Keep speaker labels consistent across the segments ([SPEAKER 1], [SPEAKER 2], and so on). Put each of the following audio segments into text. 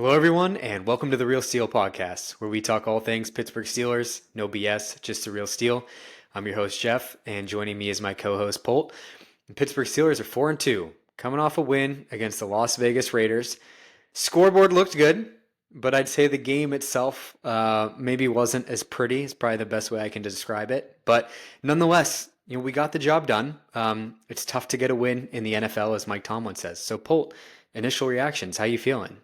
[SPEAKER 1] Hello, everyone, and welcome to the Real Steel Podcast, where we talk all things Pittsburgh Steelers. No BS, just the real steel. I'm your host, Jeff, and joining me is my co-host, Polt. The Pittsburgh Steelers are 4-2, coming off a win against the Las Vegas Raiders. Scoreboard looked good, but I'd say the game itself maybe wasn't as pretty. It's probably the best way I can describe it. But nonetheless, we got the job done. It's tough to get a win in the NFL, as Mike Tomlin says. So, Polt, initial reactions, how you feeling?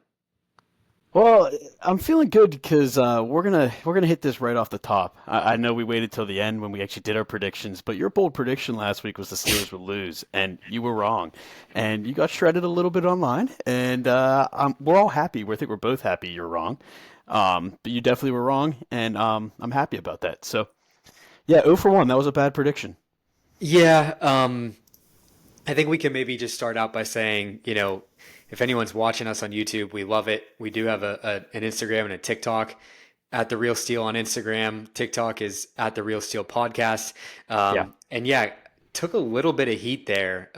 [SPEAKER 2] Well, I'm feeling good because we're gonna hit this right off the top. I know we waited till the end when we actually did our predictions, but your bold prediction last week was the Steelers would lose, and you were wrong, and you got shredded a little bit online, and we're all happy. I think we're both happy you're wrong, but you definitely were wrong, and I'm happy about that. So yeah, 0 for 1. That was a bad prediction.
[SPEAKER 1] Yeah, I think we can maybe just start out by saying, if anyone's watching us on YouTube, we love it. We do have an Instagram and a TikTok at The Real Steel on Instagram. TikTok is at The Real Steel Podcast.
[SPEAKER 2] Yeah.
[SPEAKER 1] And yeah, took a little bit of heat there.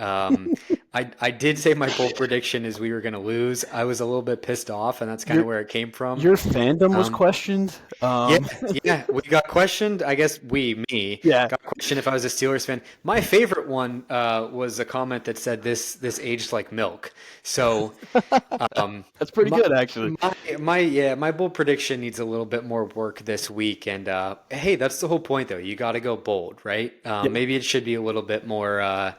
[SPEAKER 1] I did say my bold prediction is we were going to lose. I was a little bit pissed off, and that's kind
[SPEAKER 2] Your
[SPEAKER 1] of where it came from.
[SPEAKER 2] your fandom was
[SPEAKER 1] Um,
[SPEAKER 2] questioned.
[SPEAKER 1] yeah, yeah, we got questioned. I guess me,
[SPEAKER 2] Yeah.
[SPEAKER 1] got questioned if I was a Steelers fan. My favorite one was a comment that said this aged like milk. So um,
[SPEAKER 2] That's pretty
[SPEAKER 1] my
[SPEAKER 2] good actually.
[SPEAKER 1] my bold prediction needs a little bit more work this week. And hey, that's the whole point, though. You got to go bold, right?
[SPEAKER 2] Yeah.
[SPEAKER 1] Maybe it should be a little bit more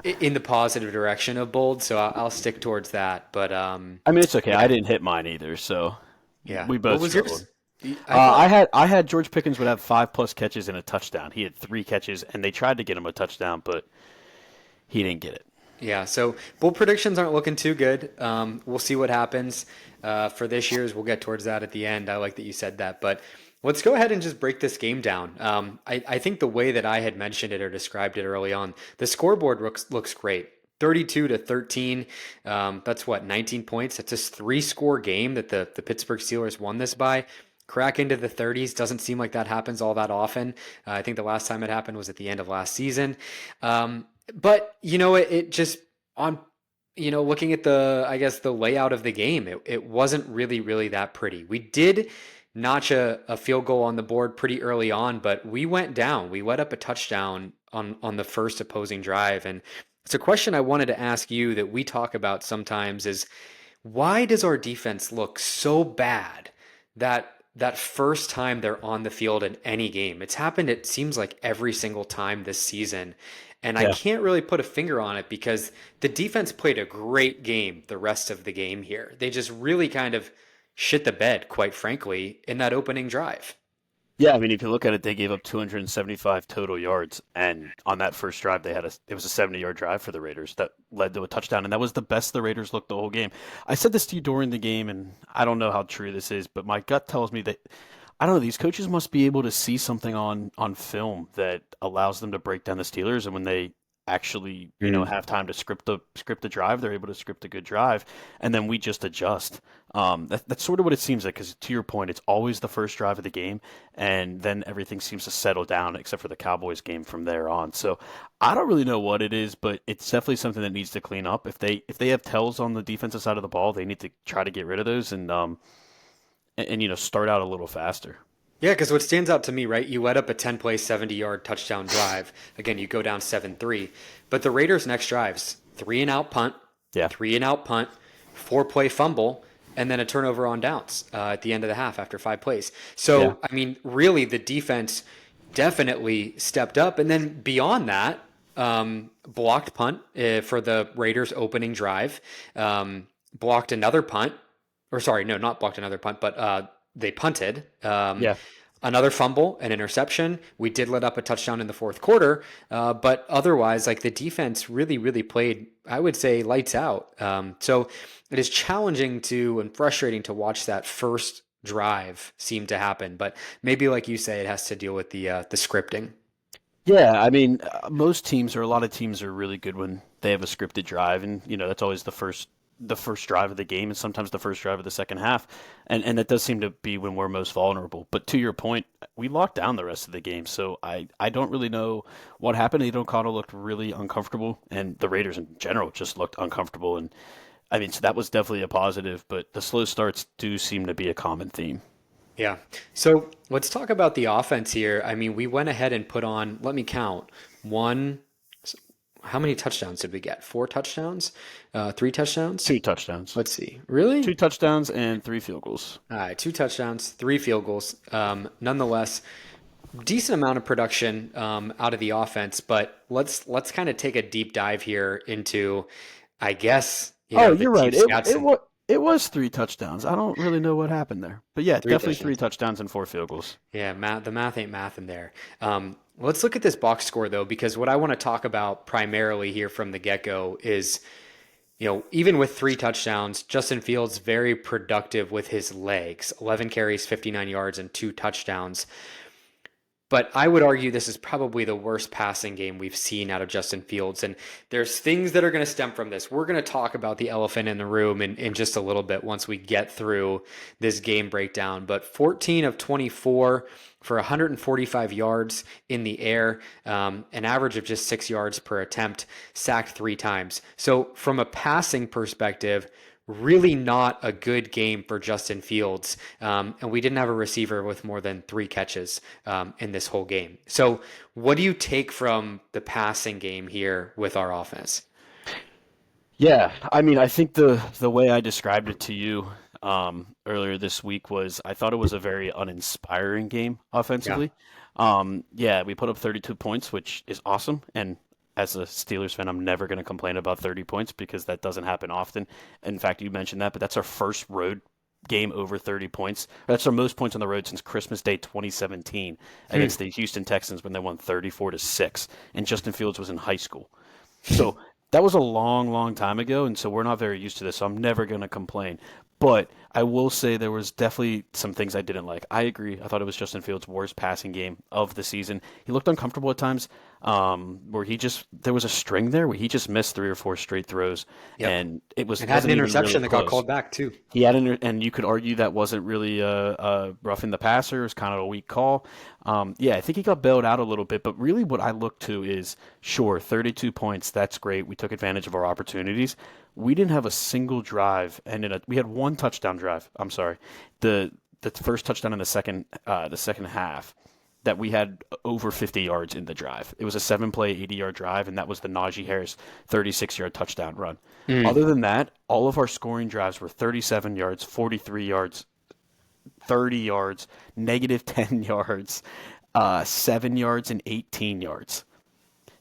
[SPEAKER 1] in the positive direction of bold. So I'll stick towards that. But
[SPEAKER 2] I mean, it's okay. I
[SPEAKER 1] yeah,
[SPEAKER 2] didn't hit mine either, so
[SPEAKER 1] yeah.
[SPEAKER 2] we
[SPEAKER 1] What
[SPEAKER 2] both
[SPEAKER 1] was
[SPEAKER 2] struggled.
[SPEAKER 1] yours? I thought.
[SPEAKER 2] I had George Pickens would have 5+ catches and a touchdown. He had 3 catches, and they tried to get him a touchdown, but he didn't get it.
[SPEAKER 1] Yeah, so bold predictions aren't looking too good. We'll see what happens for this year's. We'll get towards that at the end. I like that you said that, but let's go ahead and just break this game down. I think the way that I had mentioned it or described it early on, the scoreboard looks great. 32-13. That's what, 19 points. That's a three-score game that the Pittsburgh Steelers won this by. Crack into the 30s doesn't seem like that happens all that often. I think the last time it happened was at the end of last season. But it just on looking at I guess the layout of the game, it wasn't really that pretty. We did notch a field goal on the board pretty early on, but we went down. We let up a touchdown on the first opposing drive. And it's a question I wanted to ask you that we talk about sometimes is, why does our defense look so bad that first time they're on the field in any game? It's happened, it seems like, every single time this season. And I
[SPEAKER 2] Yeah.
[SPEAKER 1] can't really put a finger on it because the defense played a great game the rest of the game here. They just really kind of shit the bed, quite frankly, in that opening drive.
[SPEAKER 2] Yeah, I mean, if you look at it, they gave up 275 total yards, and on that first drive, it was a 70-yard drive for the Raiders that led to a touchdown, and that was the best the Raiders looked the whole game. I said this to you during the game, and I don't know how true this is, but my gut tells me that I don't know. These coaches must be able to see something on film that allows them to break down the Steelers, and when they actually have time to script the drive, they're able to script a good drive, and then we just adjust. That's sort of what it seems like. Because to your point, it's always the first drive of the game, and then everything seems to settle down except for the Cowboys game from there on. So I don't really know what it is, but it's definitely something that needs to clean up. If they have tells on the defensive side of the ball, they need to try to get rid of those and start out a little faster.
[SPEAKER 1] Yeah, because what stands out to me, right? You let up a 10-play, 70-yard touchdown drive. Again, you go down 7-3. But the Raiders' next drives, three-and-out punt,
[SPEAKER 2] Yeah,
[SPEAKER 1] three-and-out punt, four-play fumble, and then a turnover on downs at the end of the half after 5 plays.
[SPEAKER 2] yeah,
[SPEAKER 1] So, I mean, really, the defense definitely stepped up. And then beyond that, blocked punt for the Raiders' opening drive, blocked another punt, or sorry, no, not blocked another punt, but they punted.
[SPEAKER 2] yeah.
[SPEAKER 1] Another fumble, an interception. We did let up a touchdown in the fourth quarter, but otherwise, like, the defense really played, I would say, lights out. So it is challenging and frustrating to watch that first drive seem to happen. But maybe, like you say, it has to deal with the scripting.
[SPEAKER 2] Yeah, I mean, most teams or a lot of teams are really good when they have a scripted drive, and that's always the first drive of the game, and sometimes the first drive of the second half, and that does seem to be when we're most vulnerable. But to your point, we locked down the rest of the game, so I don't really know what happened. Aidan O'Connell looked really uncomfortable, and the Raiders in general just looked uncomfortable, and I mean, so that was definitely a positive, but the slow starts do seem to be a common theme.
[SPEAKER 1] Yeah. So let's talk about the offense here. I mean, we went ahead and put on, let me count, one, how many touchdowns did we get? Four touchdowns? Three touchdowns?
[SPEAKER 2] Two touchdowns.
[SPEAKER 1] Let's see. Really?
[SPEAKER 2] Two touchdowns and three field goals.
[SPEAKER 1] All right, two touchdowns, three field goals. Nonetheless, decent amount of production out of the offense, but let's kind of take a deep dive here into, I guess,
[SPEAKER 2] Oh,
[SPEAKER 1] the
[SPEAKER 2] you're
[SPEAKER 1] team
[SPEAKER 2] right.
[SPEAKER 1] stats and
[SPEAKER 2] It was three touchdowns. I don't really know what happened there, but yeah,
[SPEAKER 1] three
[SPEAKER 2] definitely three
[SPEAKER 1] touchdowns.
[SPEAKER 2] touchdowns and four field goals.
[SPEAKER 1] Yeah, the math ain't math in there. Let's look at this box score though, because what I want to talk about primarily here from the get-go is, even with three touchdowns, Justin Fields very productive with his legs. 11 carries, 59 yards, and two touchdowns. But I would argue this is probably the worst passing game we've seen out of Justin Fields. And there's things that are going to stem from this. We're going to talk about the elephant in the room in just a little bit once we get through this game breakdown. But 14 of 24 for 145 yards in the air, an average of just 6 yards per attempt, sacked three times. So from a passing perspective, really not a good game for Justin Fields. And we didn't have a receiver with more than three catches in this whole game. So, what do you take from the passing game here with our offense?
[SPEAKER 2] Yeah, I mean, I think the way I described it to you earlier this week was I thought it was a very uninspiring game
[SPEAKER 1] Yeah.
[SPEAKER 2] offensively. Yeah, we put up 32 points, which is awesome, and as a Steelers fan, I'm never going to complain about 30 points because that doesn't happen often. In fact, you mentioned that, but that's our first road game over 30 points. That's our most points on the road since Christmas Day 2017
[SPEAKER 1] Hmm.
[SPEAKER 2] against the Houston Texans when they won 34-6, and Justin Fields was in high school. So that was a long, long time ago, and so we're not very used to this. So I'm never going to complain. But I will say there was definitely some things I didn't like. I agree. I thought it was Justin Fields' worst passing game of the season. He looked uncomfortable at times, where he just there was a string there where he just missed three or four straight throws,
[SPEAKER 1] Yep.
[SPEAKER 2] and it was
[SPEAKER 1] And had an
[SPEAKER 2] wasn't even really
[SPEAKER 1] interception that got
[SPEAKER 2] close.
[SPEAKER 1] called back too.
[SPEAKER 2] He had and you could argue that wasn't really a roughing the passer. It was kind of a weak call. Yeah, I think he got bailed out a little bit, but really what I look to is, sure, 32 points, that's great. We took advantage of our opportunities. We didn't have a single drive, and we had one touchdown drive. I'm sorry, the first touchdown in the second half that we had over 50 yards in the drive. It was a 7-play, 80-yard drive, and that was the Najee Harris 36-yard touchdown run.
[SPEAKER 1] Mm.
[SPEAKER 2] Other than that, all of our scoring drives were 37 yards, 43 yards, 30 yards, negative 10 yards, 7 yards, and 18 yards.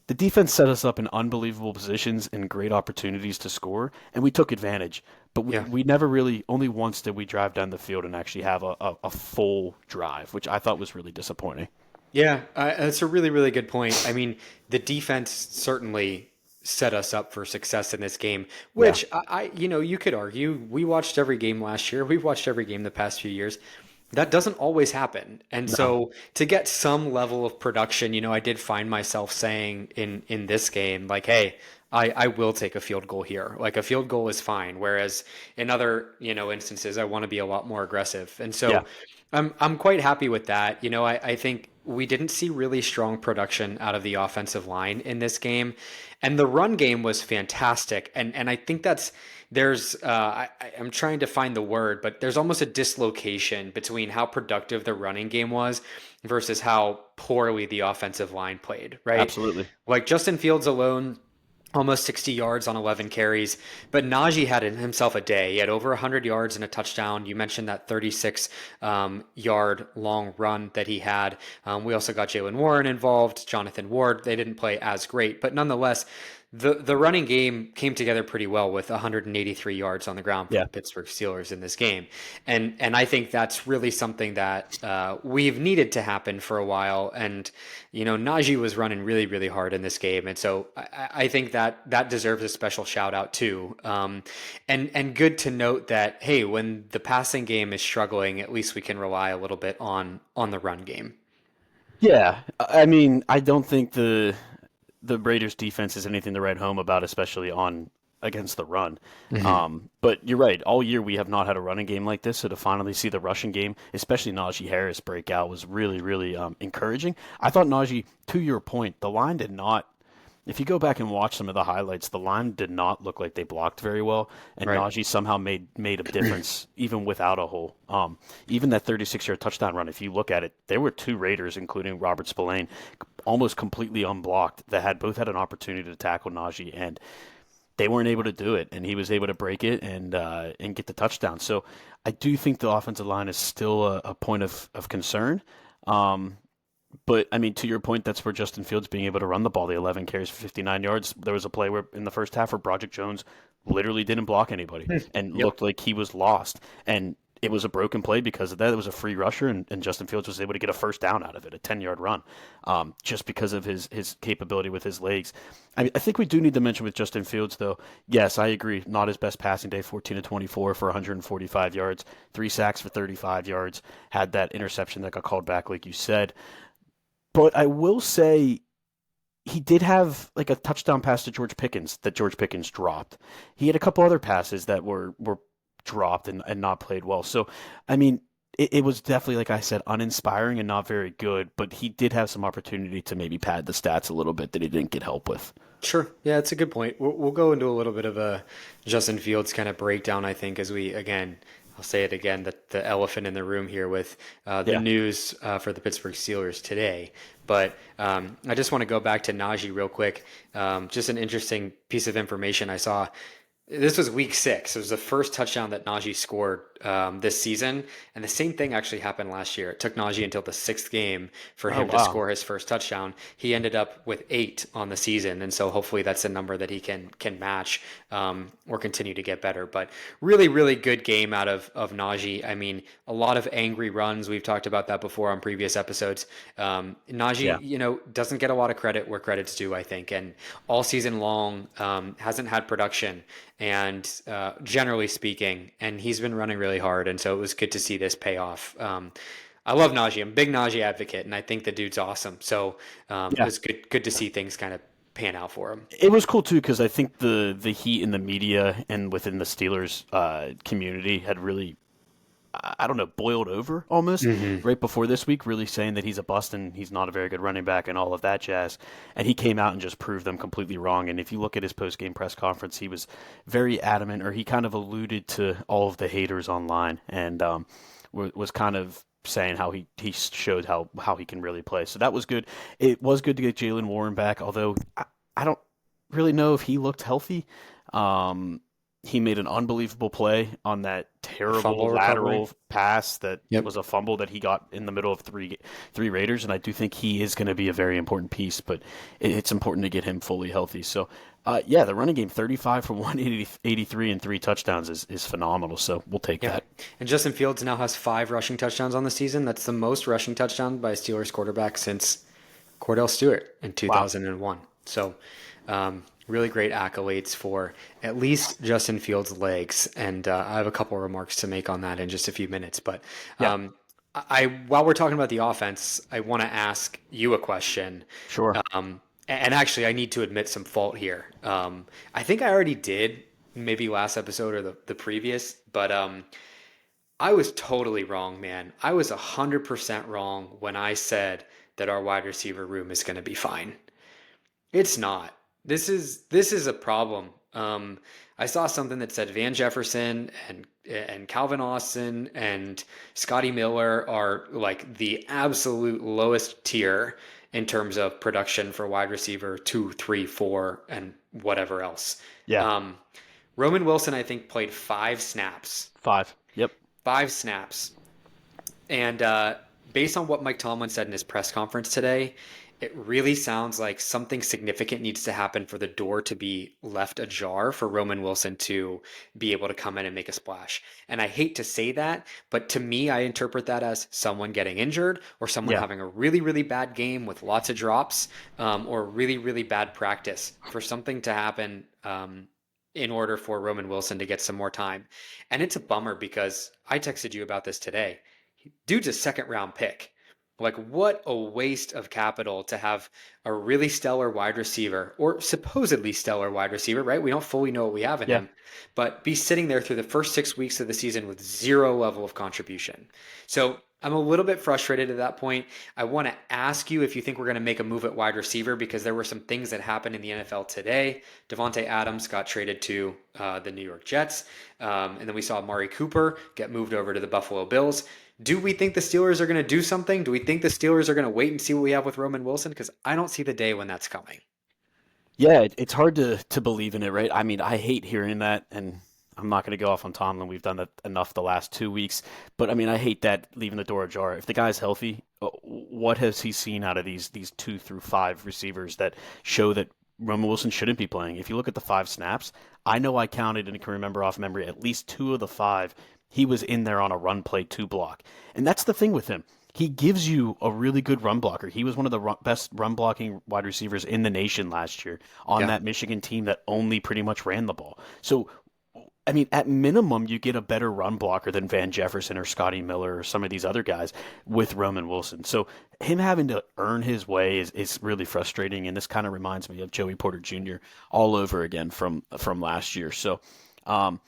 [SPEAKER 2] The defense set us up in unbelievable positions and great opportunities to score, and we took advantage. But
[SPEAKER 1] Yeah.
[SPEAKER 2] we never really, only once did we drive down the field and actually have a full drive, which I thought was really disappointing.
[SPEAKER 1] Yeah, that's a really, really good point. I mean, the defense certainly set us up for success in this game,
[SPEAKER 2] Yeah.
[SPEAKER 1] which you could argue we watched every game last year. We've watched every game the past few years. That doesn't always happen. And
[SPEAKER 2] No.
[SPEAKER 1] so to get some level of production, I did find myself saying in this game, like, hey, I will take a field goal here. Like a field goal is fine. Whereas in other, instances, I want to be a lot more aggressive. And
[SPEAKER 2] Yeah.
[SPEAKER 1] so I'm quite happy with that. I think we didn't see really strong production out of the offensive line in this game, and the run game was fantastic. And I think I'm trying to find the word, but there's almost a dislocation between how productive the running game was versus how poorly the offensive line played. Right,
[SPEAKER 2] Absolutely.
[SPEAKER 1] like Justin Fields alone, almost 60 yards on 11 carries. But Najee had himself a day. He had over 100 yards and a touchdown. You mentioned that 36 yard long run that he had. We also got Jalen Warren involved, Jonathan Ward. They didn't play as great, but nonetheless, the running game came together pretty well with 183 yards on the ground for
[SPEAKER 2] Yeah.
[SPEAKER 1] the Pittsburgh Steelers in this game, and I think that's really something that we've needed to happen for a while. And Najee was running really, really hard in this game, and so I think that deserves a special shout out too. And good to note that, hey, when the passing game is struggling, at least we can rely a little bit on the run game.
[SPEAKER 2] Yeah. I mean, I don't think the Raiders defense is anything to write home about, especially on against the run.
[SPEAKER 1] Hmm.
[SPEAKER 2] But you're right. All year we have not had a running game like this, so to finally see the rushing game, especially Najee Harris break out, was really, really encouraging. I thought Najee, to your point, the line did not if you go back and watch some of the highlights, the line did not look like they blocked very well, and
[SPEAKER 1] Right.
[SPEAKER 2] Najee somehow made a difference even without a hole. Even that 36-yard touchdown run, if you look at it, there were two Raiders, including Robert Spillane, almost completely unblocked that had both had an opportunity to tackle Najee, and they weren't able to do it, and he was able to break it and get the touchdown. So I do think the offensive line is still a point of concern. Um, but I mean, to your point, that's where Justin Fields being able to run the ball, the 11 carries for 59 yards. There was a play where in the first half where Broderick Jones literally didn't block anybody and
[SPEAKER 1] Yep.
[SPEAKER 2] looked like he was lost. And it was a broken play because of that. It was a free rusher, and Justin Fields was able to get a first down out of it, a 10-yard run, just because of his capability with his legs. I think we do need to mention with Justin Fields, though. Yes, I agree. Not his best passing day, 14 to 24 for 145 yards, 3 sacks for 35 yards. Had that interception that got called back, like you said. But I will say he did have like a touchdown pass to George Pickens that George Pickens dropped. He had a couple other passes that were dropped and not played well. So, I mean, it was definitely, like I said, uninspiring and not very good, but he did have some opportunity to maybe pad the stats a little bit that he didn't get help with.
[SPEAKER 1] Sure. Yeah, it's a good point. We'll go into a little bit of a Justin Fields kind of breakdown, I think, as we, again, I'll say it again, the elephant in the room here with the
[SPEAKER 2] Yeah.
[SPEAKER 1] news for the Pittsburgh Steelers today. But I just want to go back to Najee real quick. Just an interesting piece of information I saw. This was week 6. It was the first touchdown that Najee scored this season. And the same thing actually happened last year. It took Najee until the 6th game for
[SPEAKER 2] Oh
[SPEAKER 1] him to
[SPEAKER 2] wow.
[SPEAKER 1] score his first touchdown. He ended up with 8 on the season. And so hopefully that's a number that he can match or continue to get better. But really, really good game out of Najee. I mean, a lot of angry runs. We've talked about that before on previous episodes. Najee,
[SPEAKER 2] Yeah.
[SPEAKER 1] doesn't get a lot of credit where credit's due, I think. And all season long hasn't had production and generally speaking, and he's been running really hard, and so it was good to see this pay off. I love Najee. I'm a big Najee advocate, and I think the dude's awesome. So it
[SPEAKER 2] Yeah.
[SPEAKER 1] was good to see things kind of pan out for him.
[SPEAKER 2] It was cool too because I think the heat in the media and within the Steelers community had really, I don't know, boiled over almost
[SPEAKER 1] Hmm.
[SPEAKER 2] right before this week, really saying that he's a bust and he's not a very good running back and all of that jazz. And he came out and just proved them completely wrong. And if you look at his post game press conference, he was very adamant, or he kind of alluded to all of the haters online, and was kind of saying how he showed how he can really play. So that was good. It was good to get Jalen Warren back, although I don't really know if he looked healthy. Um, he made an unbelievable play on that
[SPEAKER 1] The
[SPEAKER 2] terrible
[SPEAKER 1] fumble recovery.
[SPEAKER 2] lateral pass that
[SPEAKER 1] Yep.
[SPEAKER 2] was a fumble that he got in the middle of three Raiders, and I do think he is going to be a very important piece. But it's important to get him fully healthy. So, yeah, the running game 35 for 183 and 3 touchdowns is phenomenal. So we'll take
[SPEAKER 1] Yeah.
[SPEAKER 2] that.
[SPEAKER 1] And Justin Fields now has 5 rushing touchdowns on the season. That's the most rushing touchdowns by a Steelers quarterback since Cordell Stewart in
[SPEAKER 2] Wow.
[SPEAKER 1] 2001. So, really great accolades for at least Justin Fields' legs. And I have a couple of remarks to make on that in just a few minutes. But
[SPEAKER 2] Yeah.
[SPEAKER 1] while we're talking about the offense, I want to ask you a question.
[SPEAKER 2] Sure.
[SPEAKER 1] And actually, I need to admit some fault here. I think I already did, maybe last episode or the previous, but I was totally wrong, man. I was 100% wrong when I said that our wide receiver room is going to be fine. It's not. This is a problem. I saw something that said Van Jefferson and Calvin Austin and Scotty Miller are like the absolute lowest tier in terms of production for wide receiver 2, 3, 4, and whatever else.
[SPEAKER 2] Yeah.
[SPEAKER 1] Um, Roman Wilson, I think, played 5 snaps.
[SPEAKER 2] 5. Yep.
[SPEAKER 1] 5 snaps. And based on what Mike Tomlin said in his press conference today, it really sounds like something significant needs to happen for the door to be left ajar for Roman Wilson to be able to come in and make a splash. And I hate to say that, but to me, I interpret that as someone getting injured or someone
[SPEAKER 2] Yeah.
[SPEAKER 1] having a really, really bad game with lots of drops or really, really bad practice for something to happen. In order for Roman Wilson to get some more time. And it's a bummer because I texted you about this today. Dude's a second round pick. Like, what a waste of capital to have a really stellar wide receiver, or supposedly stellar wide receiver, right? We don't fully know what we have in
[SPEAKER 2] Yeah.
[SPEAKER 1] him, but be sitting there through the first 6 weeks of the season with zero level of contribution. So I'm a little bit frustrated at that point. I want to ask you if you think we're going to make a move at wide receiver because there were some things that happened in the NFL today. Devontae Adams got traded to the New York Jets, and then we saw Amari Cooper get moved over to the Buffalo Bills. Do we think the Steelers are going to do something? Do we think the Steelers are going to wait and see what we have with Roman Wilson? Because I don't see the day when that's coming.
[SPEAKER 2] Yeah, it's hard to believe in it, right? I mean, I hate hearing that, and I'm not going to go off on Tomlin. We've done that enough the last 2 weeks, but I mean, I hate that leaving the door ajar. If the guy's healthy, what has he seen out of these 2 through 5 receivers that show that Roman Wilson shouldn't be playing? If you look at the 5 snaps, I know I counted and can remember off memory at least 2 of the 5 he was in there on a run play 2 block, and that's the thing with him. He gives you a really good run blocker. He was one of the best run blocking wide receivers in the nation last year on
[SPEAKER 1] Yeah.
[SPEAKER 2] that Michigan team that only pretty much ran the ball. So, I mean, at minimum, you get a better run blocker than Van Jefferson or Scotty Miller or some of these other guys with Roman Wilson. So, him having to earn his way is really frustrating. And this kind of reminds me of Joey Porter Jr. all over again from last year. So, um,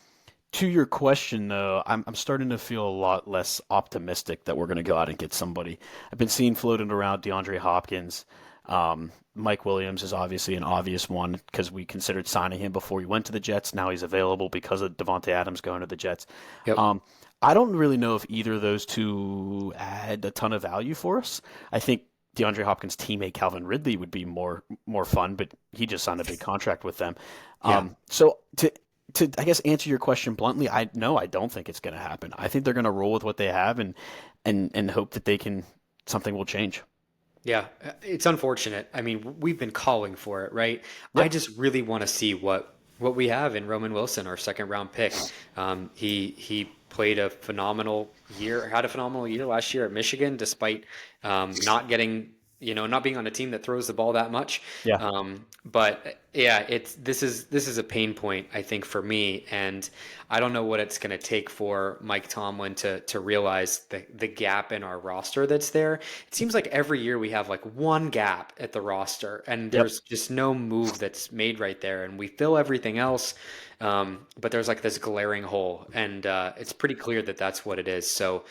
[SPEAKER 2] to your question, though, I'm starting to feel a lot less optimistic that we're going to go out and get somebody. I've been seeing floating around DeAndre Hopkins. Mike Williams is obviously an obvious one because we considered signing him before he went to the Jets. Now he's available because of Devontae Adams going to the Jets.
[SPEAKER 1] Yep.
[SPEAKER 2] Um, I don't really know if either of those two add a ton of value for us. I think DeAndre Hopkins' teammate Calvin Ridley would be more fun, but he just signed a big contract with them.
[SPEAKER 1] Yeah.
[SPEAKER 2] So to I guess answer your question bluntly, I don't think it's going to happen. I think they're going to roll with what they have and hope that something will change.
[SPEAKER 1] Yeah, it's unfortunate. I mean, we've been calling for it, right? I
[SPEAKER 2] Yep.
[SPEAKER 1] just really want to see what we have in Roman Wilson, our second round pick. He played a phenomenal year, had a phenomenal year last year at Michigan, despite not getting, not being on a team that throws the ball that much.
[SPEAKER 2] Yeah.
[SPEAKER 1] But yeah, this is a pain point, I think, for me, and I don't know what it's going to take for Mike Tomlin to realize the gap in our roster that's there. It seems like every year we have like one gap at the roster, and
[SPEAKER 2] Yep.
[SPEAKER 1] there's just no move that's made right there, and we fill everything else. But there's like this glaring hole, and it's pretty clear that that's what it is. So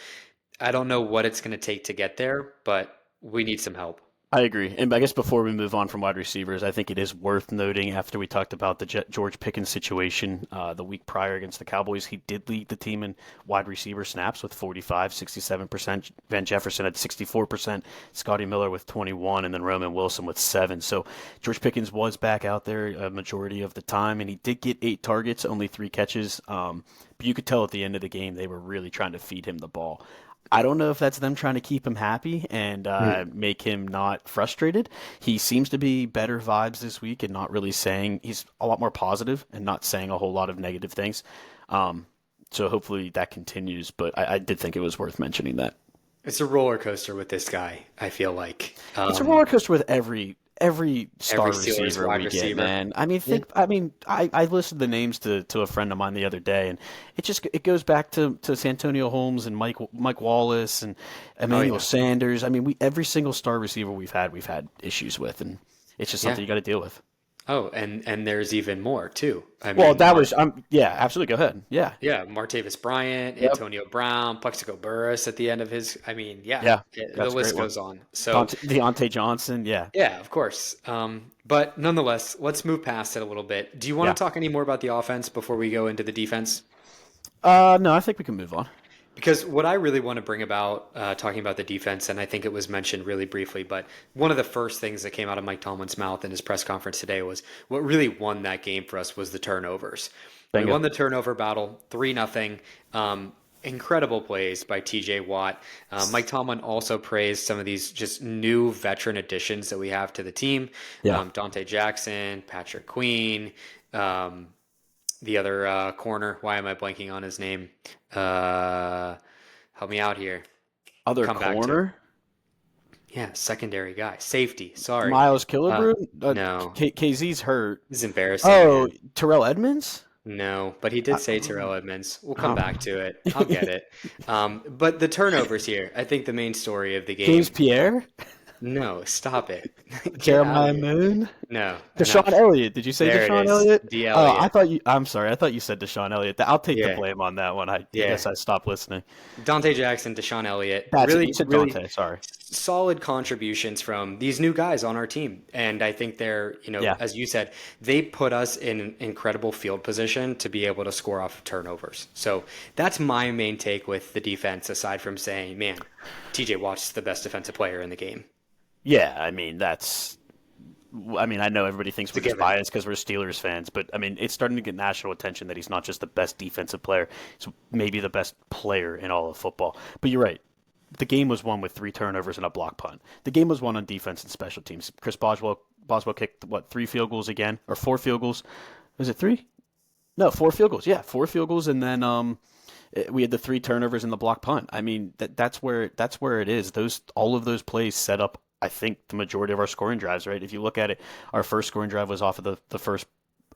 [SPEAKER 1] I don't know what it's going to take to get there, but we need some help.
[SPEAKER 2] I agree. And I guess before we move on from wide receivers, I think it is worth noting after we talked about the George Pickens situation the week prior against the Cowboys, he did lead the team in wide receiver snaps with 45, 67%. Van Jefferson had 64%, Scotty Miller with 21, and then Roman Wilson with 7. So George Pickens was back out there a majority of the time, and he did get 8 targets, only 3 catches. But you could tell at the end of the game they were really trying to feed him the ball. I don't know if that's them trying to keep him happy and make him not frustrated. He seems to be better vibes this week and not really saying he's a lot more positive and not saying a whole lot of negative things. So hopefully that continues. But I did think it was worth mentioning that.
[SPEAKER 1] It's a roller coaster with this guy, I feel like.
[SPEAKER 2] It's a roller coaster with every star
[SPEAKER 1] Every Steelers
[SPEAKER 2] receiver
[SPEAKER 1] wide
[SPEAKER 2] we get,
[SPEAKER 1] receiver.
[SPEAKER 2] man. I mean,
[SPEAKER 1] Yeah.
[SPEAKER 2] I listed the names to a friend of mine the other day, and it goes back to Santonio Holmes and Mike Wallace and
[SPEAKER 1] Oh
[SPEAKER 2] Emmanuel
[SPEAKER 1] yeah.
[SPEAKER 2] Sanders. I mean, every single star receiver we've had issues with, and it's just
[SPEAKER 1] Yeah.
[SPEAKER 2] something you got to deal with.
[SPEAKER 1] Oh, and there's even more too. I
[SPEAKER 2] Well,
[SPEAKER 1] mean,
[SPEAKER 2] yeah, absolutely. Go ahead. Yeah,
[SPEAKER 1] yeah, Martavis Bryant,
[SPEAKER 2] yep,
[SPEAKER 1] Antonio Brown, Plexico Burris at the end of his. I mean, yeah,
[SPEAKER 2] yeah,
[SPEAKER 1] the
[SPEAKER 2] that's a
[SPEAKER 1] list
[SPEAKER 2] great one.
[SPEAKER 1] goes on. So
[SPEAKER 2] Deontay Johnson, yeah,
[SPEAKER 1] yeah, of course. But nonetheless, let's move past it a little bit. Do you want
[SPEAKER 2] yeah.
[SPEAKER 1] to talk any more about the offense before we go into the defense?
[SPEAKER 2] No, I think we can move on.
[SPEAKER 1] Because what I really want to bring about talking about the defense, and I think it was mentioned really briefly, but one of the first things that came out of Mike Tomlin's mouth in his press conference today was what really won that game for us was the turnovers. We
[SPEAKER 2] Bingo.
[SPEAKER 1] won the turnover battle 3-0. Incredible plays by TJ Watt. Mike Tomlin also praised some of these just new veteran additions that we have to the team.
[SPEAKER 2] Yeah.
[SPEAKER 1] Dante Jackson, Patrick Queen, um, the other corner. Why am I blanking on his name? Help me out here.
[SPEAKER 2] Other
[SPEAKER 1] Come back to
[SPEAKER 2] corner.
[SPEAKER 1] yeah, secondary guy, safety. Sorry,
[SPEAKER 2] Miles
[SPEAKER 1] uh,
[SPEAKER 2] Killebrew?
[SPEAKER 1] no,
[SPEAKER 2] KZ's hurt.
[SPEAKER 1] this is embarrassing,
[SPEAKER 2] Oh,
[SPEAKER 1] man.
[SPEAKER 2] Terrell Edmonds?
[SPEAKER 1] No, but he did say Terrell Edmonds. We'll come
[SPEAKER 2] Oh.
[SPEAKER 1] back to it. I'll get it. But the turnovers here, I think the main story of the
[SPEAKER 2] James
[SPEAKER 1] game.
[SPEAKER 2] Pierre?
[SPEAKER 1] No, stop it. Get out of
[SPEAKER 2] Jeremiah
[SPEAKER 1] here.
[SPEAKER 2] Moon?
[SPEAKER 1] No,
[SPEAKER 2] Deshaun
[SPEAKER 1] enough.
[SPEAKER 2] Elliott. Did you say
[SPEAKER 1] There it
[SPEAKER 2] Deshaun
[SPEAKER 1] is.
[SPEAKER 2] Elliott?
[SPEAKER 1] D.
[SPEAKER 2] Oh, I
[SPEAKER 1] Elliott.
[SPEAKER 2] thought you. I'm sorry. I thought you said Deshaun Elliott. I'll take the
[SPEAKER 1] Yeah,
[SPEAKER 2] blame on that one. I
[SPEAKER 1] yeah.
[SPEAKER 2] guess I stopped listening.
[SPEAKER 1] Dante Jackson, Deshaun Elliott,
[SPEAKER 2] That's it. You
[SPEAKER 1] really,
[SPEAKER 2] said
[SPEAKER 1] really
[SPEAKER 2] Dante. Sorry.
[SPEAKER 1] solid contributions from these new guys on our team. And I think they're,
[SPEAKER 2] Yeah.
[SPEAKER 1] as you said, they put us in an incredible field position to be able to score off of turnovers. So that's my main take with the defense, aside from saying, man, TJ Watt's the best defensive player in the game.
[SPEAKER 2] Yeah. I mean, that's. I mean, I know everybody thinks
[SPEAKER 1] It's a
[SPEAKER 2] we're just
[SPEAKER 1] given.
[SPEAKER 2] biased because we're Steelers fans, but I mean, it's starting to get national attention that he's not just the best defensive player; he's maybe the best player in all of football. But you're right. The game was won with 3 turnovers and a block punt. The game was won on defense and special teams. Chris Boswell kicked what 3 field goals again or 4 field goals? Was it 3? No, 4 field goals. Yeah, 4 field goals, and then we had the 3 turnovers and the block punt. I mean, that's where it is. Those all of those plays set up. I think the majority of our scoring drives. Right, if you look at it, our first scoring drive was off of the first.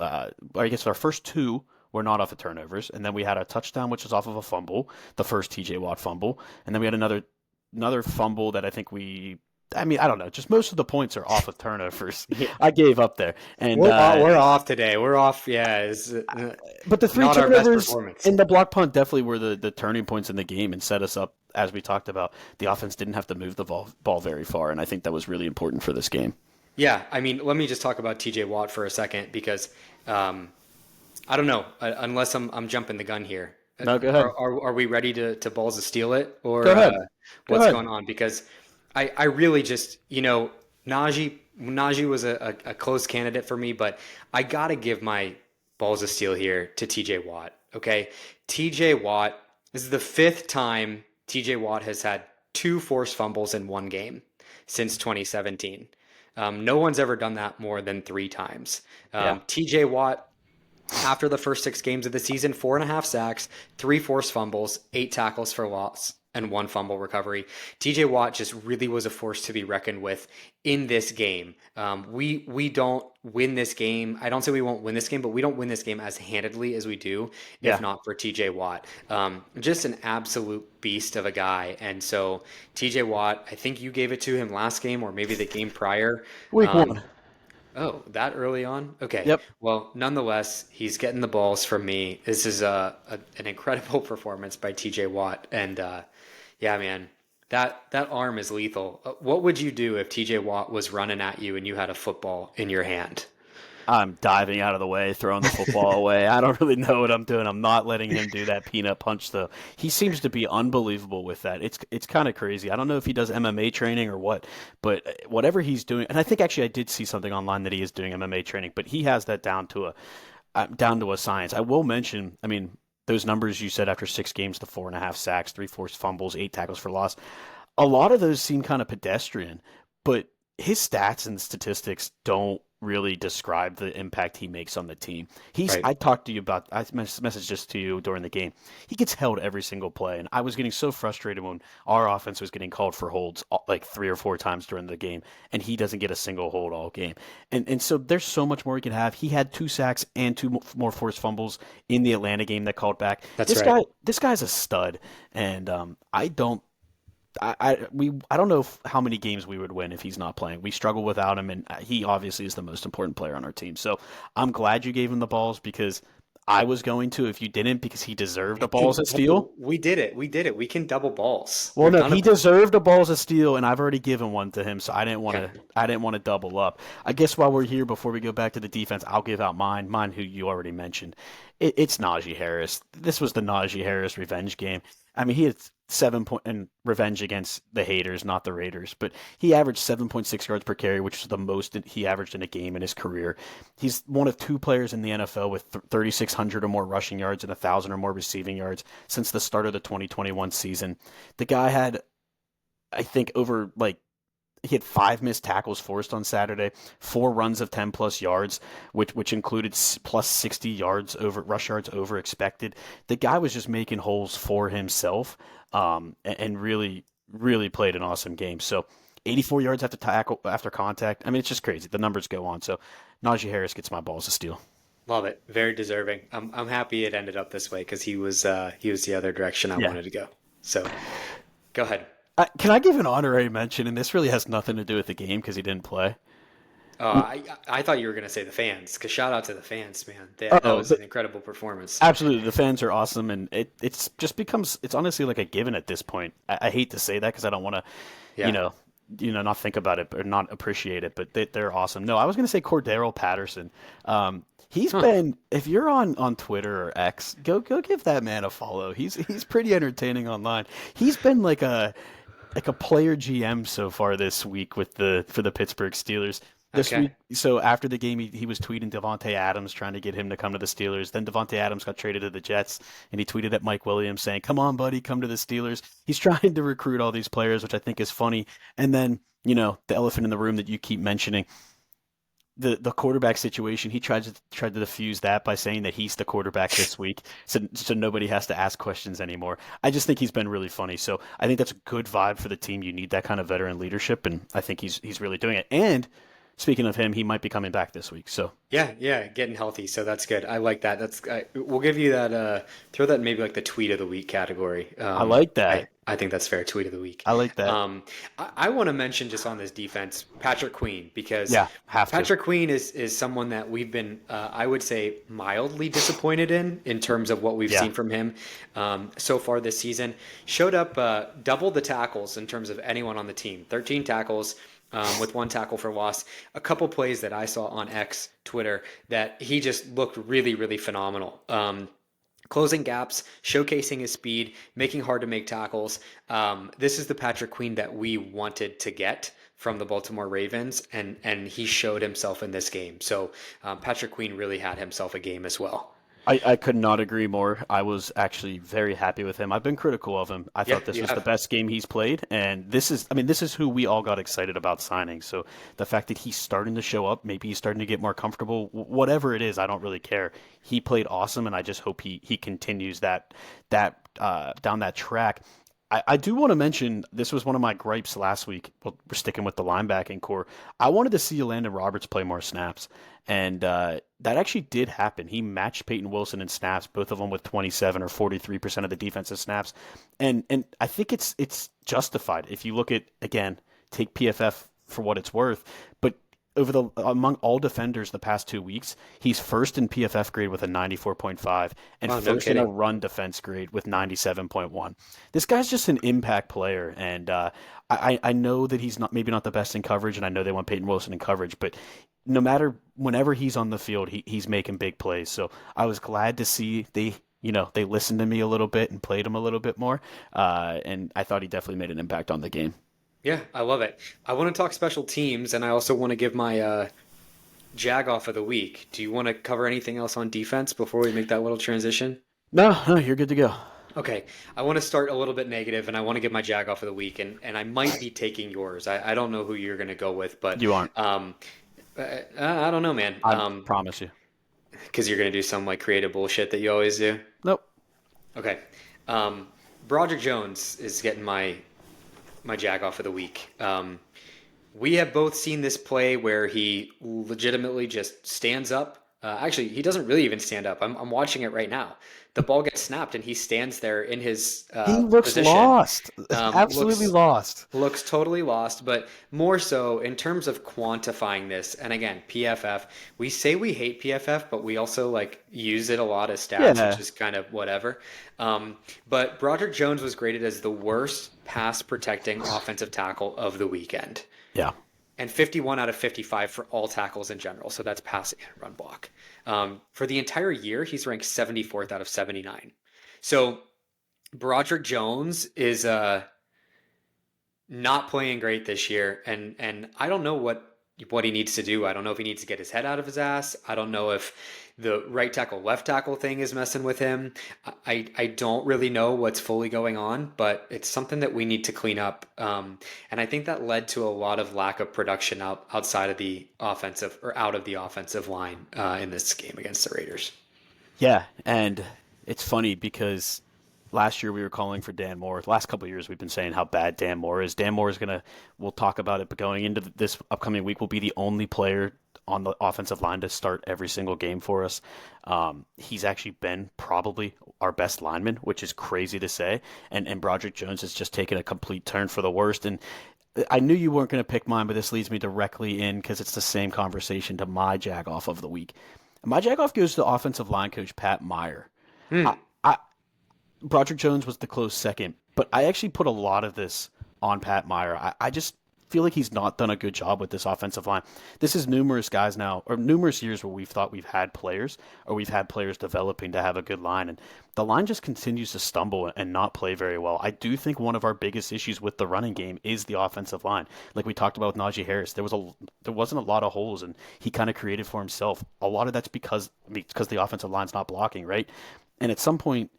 [SPEAKER 2] I guess our first two were not off of turnovers, and then we had a touchdown which was off of a fumble, the first T.J. Watt fumble, and then we had another fumble that I think we. I mean, I don't know. Just most of the points are off of turnovers.
[SPEAKER 1] Yeah.
[SPEAKER 2] I gave up there, and
[SPEAKER 1] We're off today. We're off. Yeah, it's
[SPEAKER 2] but the three
[SPEAKER 1] not our best
[SPEAKER 2] turnovers
[SPEAKER 1] performance.
[SPEAKER 2] and the block punt definitely were the turning points in the game and set us up, as we talked about. The offense didn't have to move the ball very far, and I think that was really important for this game.
[SPEAKER 1] Yeah, I mean, let me just talk about TJ Watt for a second because I don't know, unless I'm jumping the gun here.
[SPEAKER 2] No, go ahead.
[SPEAKER 1] Are we ready to balls to steal it or
[SPEAKER 2] Go ahead. Go
[SPEAKER 1] what's
[SPEAKER 2] ahead.
[SPEAKER 1] going on? Because I really just, Najee was a close candidate for me, but I gotta give my balls of steel here to TJ Watt. Okay, TJ Watt, this is the fifth time TJ Watt has had two forced fumbles in one game since 2017. No one's ever done that more than three times.
[SPEAKER 2] Yeah.
[SPEAKER 1] TJ Watt, after the first 6 games of the season, 4.5 sacks, three forced fumbles, 8 tackles for loss, and one fumble recovery. TJ Watt just really was a force to be reckoned with in this game. We don't win this game. I don't say we won't win this game, but we don't win this game as handedly as we do if
[SPEAKER 2] Yeah.
[SPEAKER 1] not for TJ Watt. Just an absolute beast of a guy. And so TJ Watt, I think you gave it to him last game or maybe the game prior.
[SPEAKER 2] Week
[SPEAKER 1] Um,
[SPEAKER 2] one.
[SPEAKER 1] Oh, that early on? Okay.
[SPEAKER 2] Yep.
[SPEAKER 1] Well, nonetheless, he's getting the balls from me. This is an incredible performance by TJ Watt. And yeah, man, that arm is lethal. What would you do if TJ Watt was running at you and you had a football in your hand?
[SPEAKER 2] I'm diving out of the way, throwing the football away. I don't really know what I'm doing. I'm not letting him do that peanut punch though. He seems to be unbelievable with that. It's kind of crazy. I don't know if he does MMA training or what, but whatever he's doing, and I think actually I did see something online that he is doing MMA training, but he has that down to a science. I will mention, I mean, those numbers you said after 6 games, the 4.5 sacks, three forced fumbles, 8 tackles for loss. A lot of those seem kind of pedestrian, but his stats and statistics don't really describe the impact he makes on the team.
[SPEAKER 1] Right.
[SPEAKER 2] I talked to you about, I messaged this to you during the game. He gets held every single play, and I was getting so frustrated when our offense was getting called for holds like 3 or 4 times during the game, and he doesn't get a single hold all game. And so there's so much more he can have. He had 2 sacks and two more forced fumbles in the Atlanta game that called back.
[SPEAKER 1] That's right.
[SPEAKER 2] This guy's a stud, and I don't know how many games we would win if he's not playing. We struggle without him, and he obviously is the most important player on our team. So I'm glad you gave him the balls because I was going to if you didn't because he deserved a balls of steel.
[SPEAKER 1] We did it. We did it. We can double balls.
[SPEAKER 2] Well,
[SPEAKER 1] We've
[SPEAKER 2] no,
[SPEAKER 1] done
[SPEAKER 2] he
[SPEAKER 1] it.
[SPEAKER 2] deserved a balls of steel, and I've already given one to him, so I didn't want
[SPEAKER 1] Yeah.
[SPEAKER 2] to. I didn't want to double up. I guess while we're here, before we go back to the defense, I'll give out mine. Mine, who you already mentioned. It's Najee Harris. This was the Najee Harris revenge game. I mean, he had 7 point and revenge against the haters, not the Raiders, but he averaged 7.6 yards per carry, which is the most he averaged in a game in his career. He's one of two players in the NFL with 3,600 or more rushing yards and 1,000 or more receiving yards since the start of the 2021 season. The guy had, I think, he had 5 missed tackles forced on Saturday, 4 runs of 10 plus yards, which included plus 60 yards over rush yards over expected. The guy was just making holes for himself, and really really played an awesome game. So 84 yards after contact. I mean, it's just crazy. The numbers go on. So Najee Harris gets my balls to steal.
[SPEAKER 1] Love it. Very deserving. I'm happy it ended up this way because he was the other direction I
[SPEAKER 2] Yeah.
[SPEAKER 1] wanted to go. So go ahead.
[SPEAKER 2] Can I give an honorary mention? And this really has nothing to do with the game because he didn't play.
[SPEAKER 1] I thought you were gonna say the fans, because shout out to the fans, man. That
[SPEAKER 2] Oh,
[SPEAKER 1] was an incredible performance.
[SPEAKER 2] absolutely. The fans are awesome, and it's just becomes it's honestly like a given at this point. I hate to say that because I don't want to, you
[SPEAKER 1] Yeah.
[SPEAKER 2] know, not think about it or not appreciate it, but they're awesome. No, I was going to say Cordero Patterson. He's
[SPEAKER 1] Huh.
[SPEAKER 2] been if you're on Twitter or X, go give that man a follow. He's pretty entertaining online. He's been like a player GM so far this week with the for the Pittsburgh Steelers. This
[SPEAKER 1] Okay.
[SPEAKER 2] week, so after the game, he was tweeting Devontae Adams, trying to get him to come to the Steelers. Then Devontae Adams got traded to the Jets, and he tweeted at Mike Williams saying, "Come on, buddy, come to the Steelers." He's trying to recruit all these players, which I think is funny. And then, the elephant in the room that you keep mentioning, the quarterback situation. He tried to diffuse that by saying that he's the quarterback this week, so nobody has to ask questions anymore. I just think he's been really funny. So I think that's a good vibe for the team. You need that kind of veteran leadership, and I think he's really doing it. And speaking of him, he might be coming back this week. So
[SPEAKER 1] Yeah, yeah, getting healthy, so that's good. I like that. We'll give you that. Throw that in maybe like the tweet of the week category.
[SPEAKER 2] I like
[SPEAKER 1] I
[SPEAKER 2] that.
[SPEAKER 1] I think that's fair. Tweet of the week.
[SPEAKER 2] I like that.
[SPEAKER 1] I want to mention just on this defense, Patrick Queen, because
[SPEAKER 2] Yeah, have to.
[SPEAKER 1] Patrick Queen is someone that we've been, I would say, mildly disappointed in terms of what we've
[SPEAKER 2] Yeah.
[SPEAKER 1] seen from him so far this season. Showed up double the tackles in terms of anyone on the team. 13 tackles with one tackle for loss. A couple plays that I saw on X, Twitter, that he just looked really, really phenomenal. Closing gaps, showcasing his speed, making hard to make tackles. This is the Patrick Queen that we wanted to get from the Baltimore Ravens, and he showed himself in this game. So Patrick Queen really had himself a game as well.
[SPEAKER 2] I could not agree more. I was actually very happy with him. I've been critical of him. I
[SPEAKER 1] Yeah,
[SPEAKER 2] thought this
[SPEAKER 1] you
[SPEAKER 2] was the
[SPEAKER 1] have.
[SPEAKER 2] best game he's played, and this is who we all got excited about signing. So the fact that he's starting to show up, maybe he's starting to get more comfortable, whatever it is, I don't really care. He played awesome, and I just hope he continues that down that track. I do want to mention this was one of my gripes last week. Well, we're sticking with the linebacking core. I wanted to see Landon Roberts play more snaps, and that actually did happen. He matched Peyton Wilson in snaps, both of them with 27 or 43% of the defensive snaps, and I think it's justified if you look at again take PFF for what it's worth, but over the among all defenders the past 2 weeks, he's first in PFF grade with a 94.5 and
[SPEAKER 1] Oh, no
[SPEAKER 2] first in a
[SPEAKER 1] kidding.
[SPEAKER 2] run defense grade with 97.1. This guy's just an impact player, and I know that he's not the best in coverage, and I know they want Peyton Wilson in coverage, but no matter whenever he's on the field, he's making big plays. So I was glad to see they listened to me a little bit and played him a little bit more, and I thought he definitely made an impact on the game.
[SPEAKER 1] Yeah, I love it. I want to talk special teams, and I also want to give my Jag off of the week. Do you want to cover anything else on defense before we make that little transition?
[SPEAKER 2] No, you're good to go.
[SPEAKER 1] Okay, I want to start a little bit negative, and I want to give my Jag off of the week, and I might be taking yours. I don't know who you're going to go with, but
[SPEAKER 2] You aren't.
[SPEAKER 1] I don't know, man.
[SPEAKER 2] I promise you.
[SPEAKER 1] Because you're going to do some like creative bullshit that you always do.
[SPEAKER 2] Nope.
[SPEAKER 1] Okay, Broderick Jones is getting my Jag off of the week. We have both seen this play where he legitimately just stands up. Actually, he doesn't really even stand up. I'm watching it right now. The ball gets snapped and he stands there in his
[SPEAKER 2] He looks
[SPEAKER 1] position.
[SPEAKER 2] lost. Absolutely
[SPEAKER 1] Looks
[SPEAKER 2] lost.
[SPEAKER 1] looks totally lost, but more so in terms of quantifying this. And again, PFF, we say we hate PFF, but we also like use it a lot as stats,
[SPEAKER 2] Yeah.
[SPEAKER 1] which is kind of whatever. But Broderick Jones was graded as the worst pass protecting offensive tackle of the weekend,
[SPEAKER 2] Yeah.
[SPEAKER 1] and 51 out of 55 for all tackles in general. So that's passing and run block. For the entire year, he's ranked 74th out of 79. So Broderick Jones is not playing great this year, and I don't know what he needs to do. I don't know if he needs to get his head out of his ass. I don't know if the right tackle left tackle thing is messing with him. I don't really know what's fully going on, but it's something that we need to clean up. And I think that led to a lot of lack of production outside of the offensive or out of the offensive line in this game against the Raiders.
[SPEAKER 2] Yeah, and it's funny because last year we were calling for Dan Moore. The last couple of years we've been saying how bad Dan Moore is. Dan Moore is gonna. We'll talk about it, but going into this upcoming week, will be the only player on the offensive line to start every single game for us. He's actually been probably our best lineman, which is crazy to say. And Broderick Jones has just taken a complete turn for the worst. And I knew you weren't going to pick mine, but this leads me directly in because it's the same conversation to my jagoff of the week. My jagoff goes to offensive line coach Pat Meyer. I,
[SPEAKER 1] Hmm.
[SPEAKER 2] I Broderick Jones was the close second, but I actually put a lot of this on Pat Meyer. I just feel like he's not done a good job with this offensive line. This is numerous guys now, or numerous years where we've thought we've had players, or we've had players developing to have a good line, and the line just continues to stumble and not play very well. I do think one of our biggest issues with the running game is the offensive line. Like we talked about with Najee Harris, there wasn't a lot of holes, and he kind of created for himself. A lot of that's because the offensive line's not blocking, right? And at some point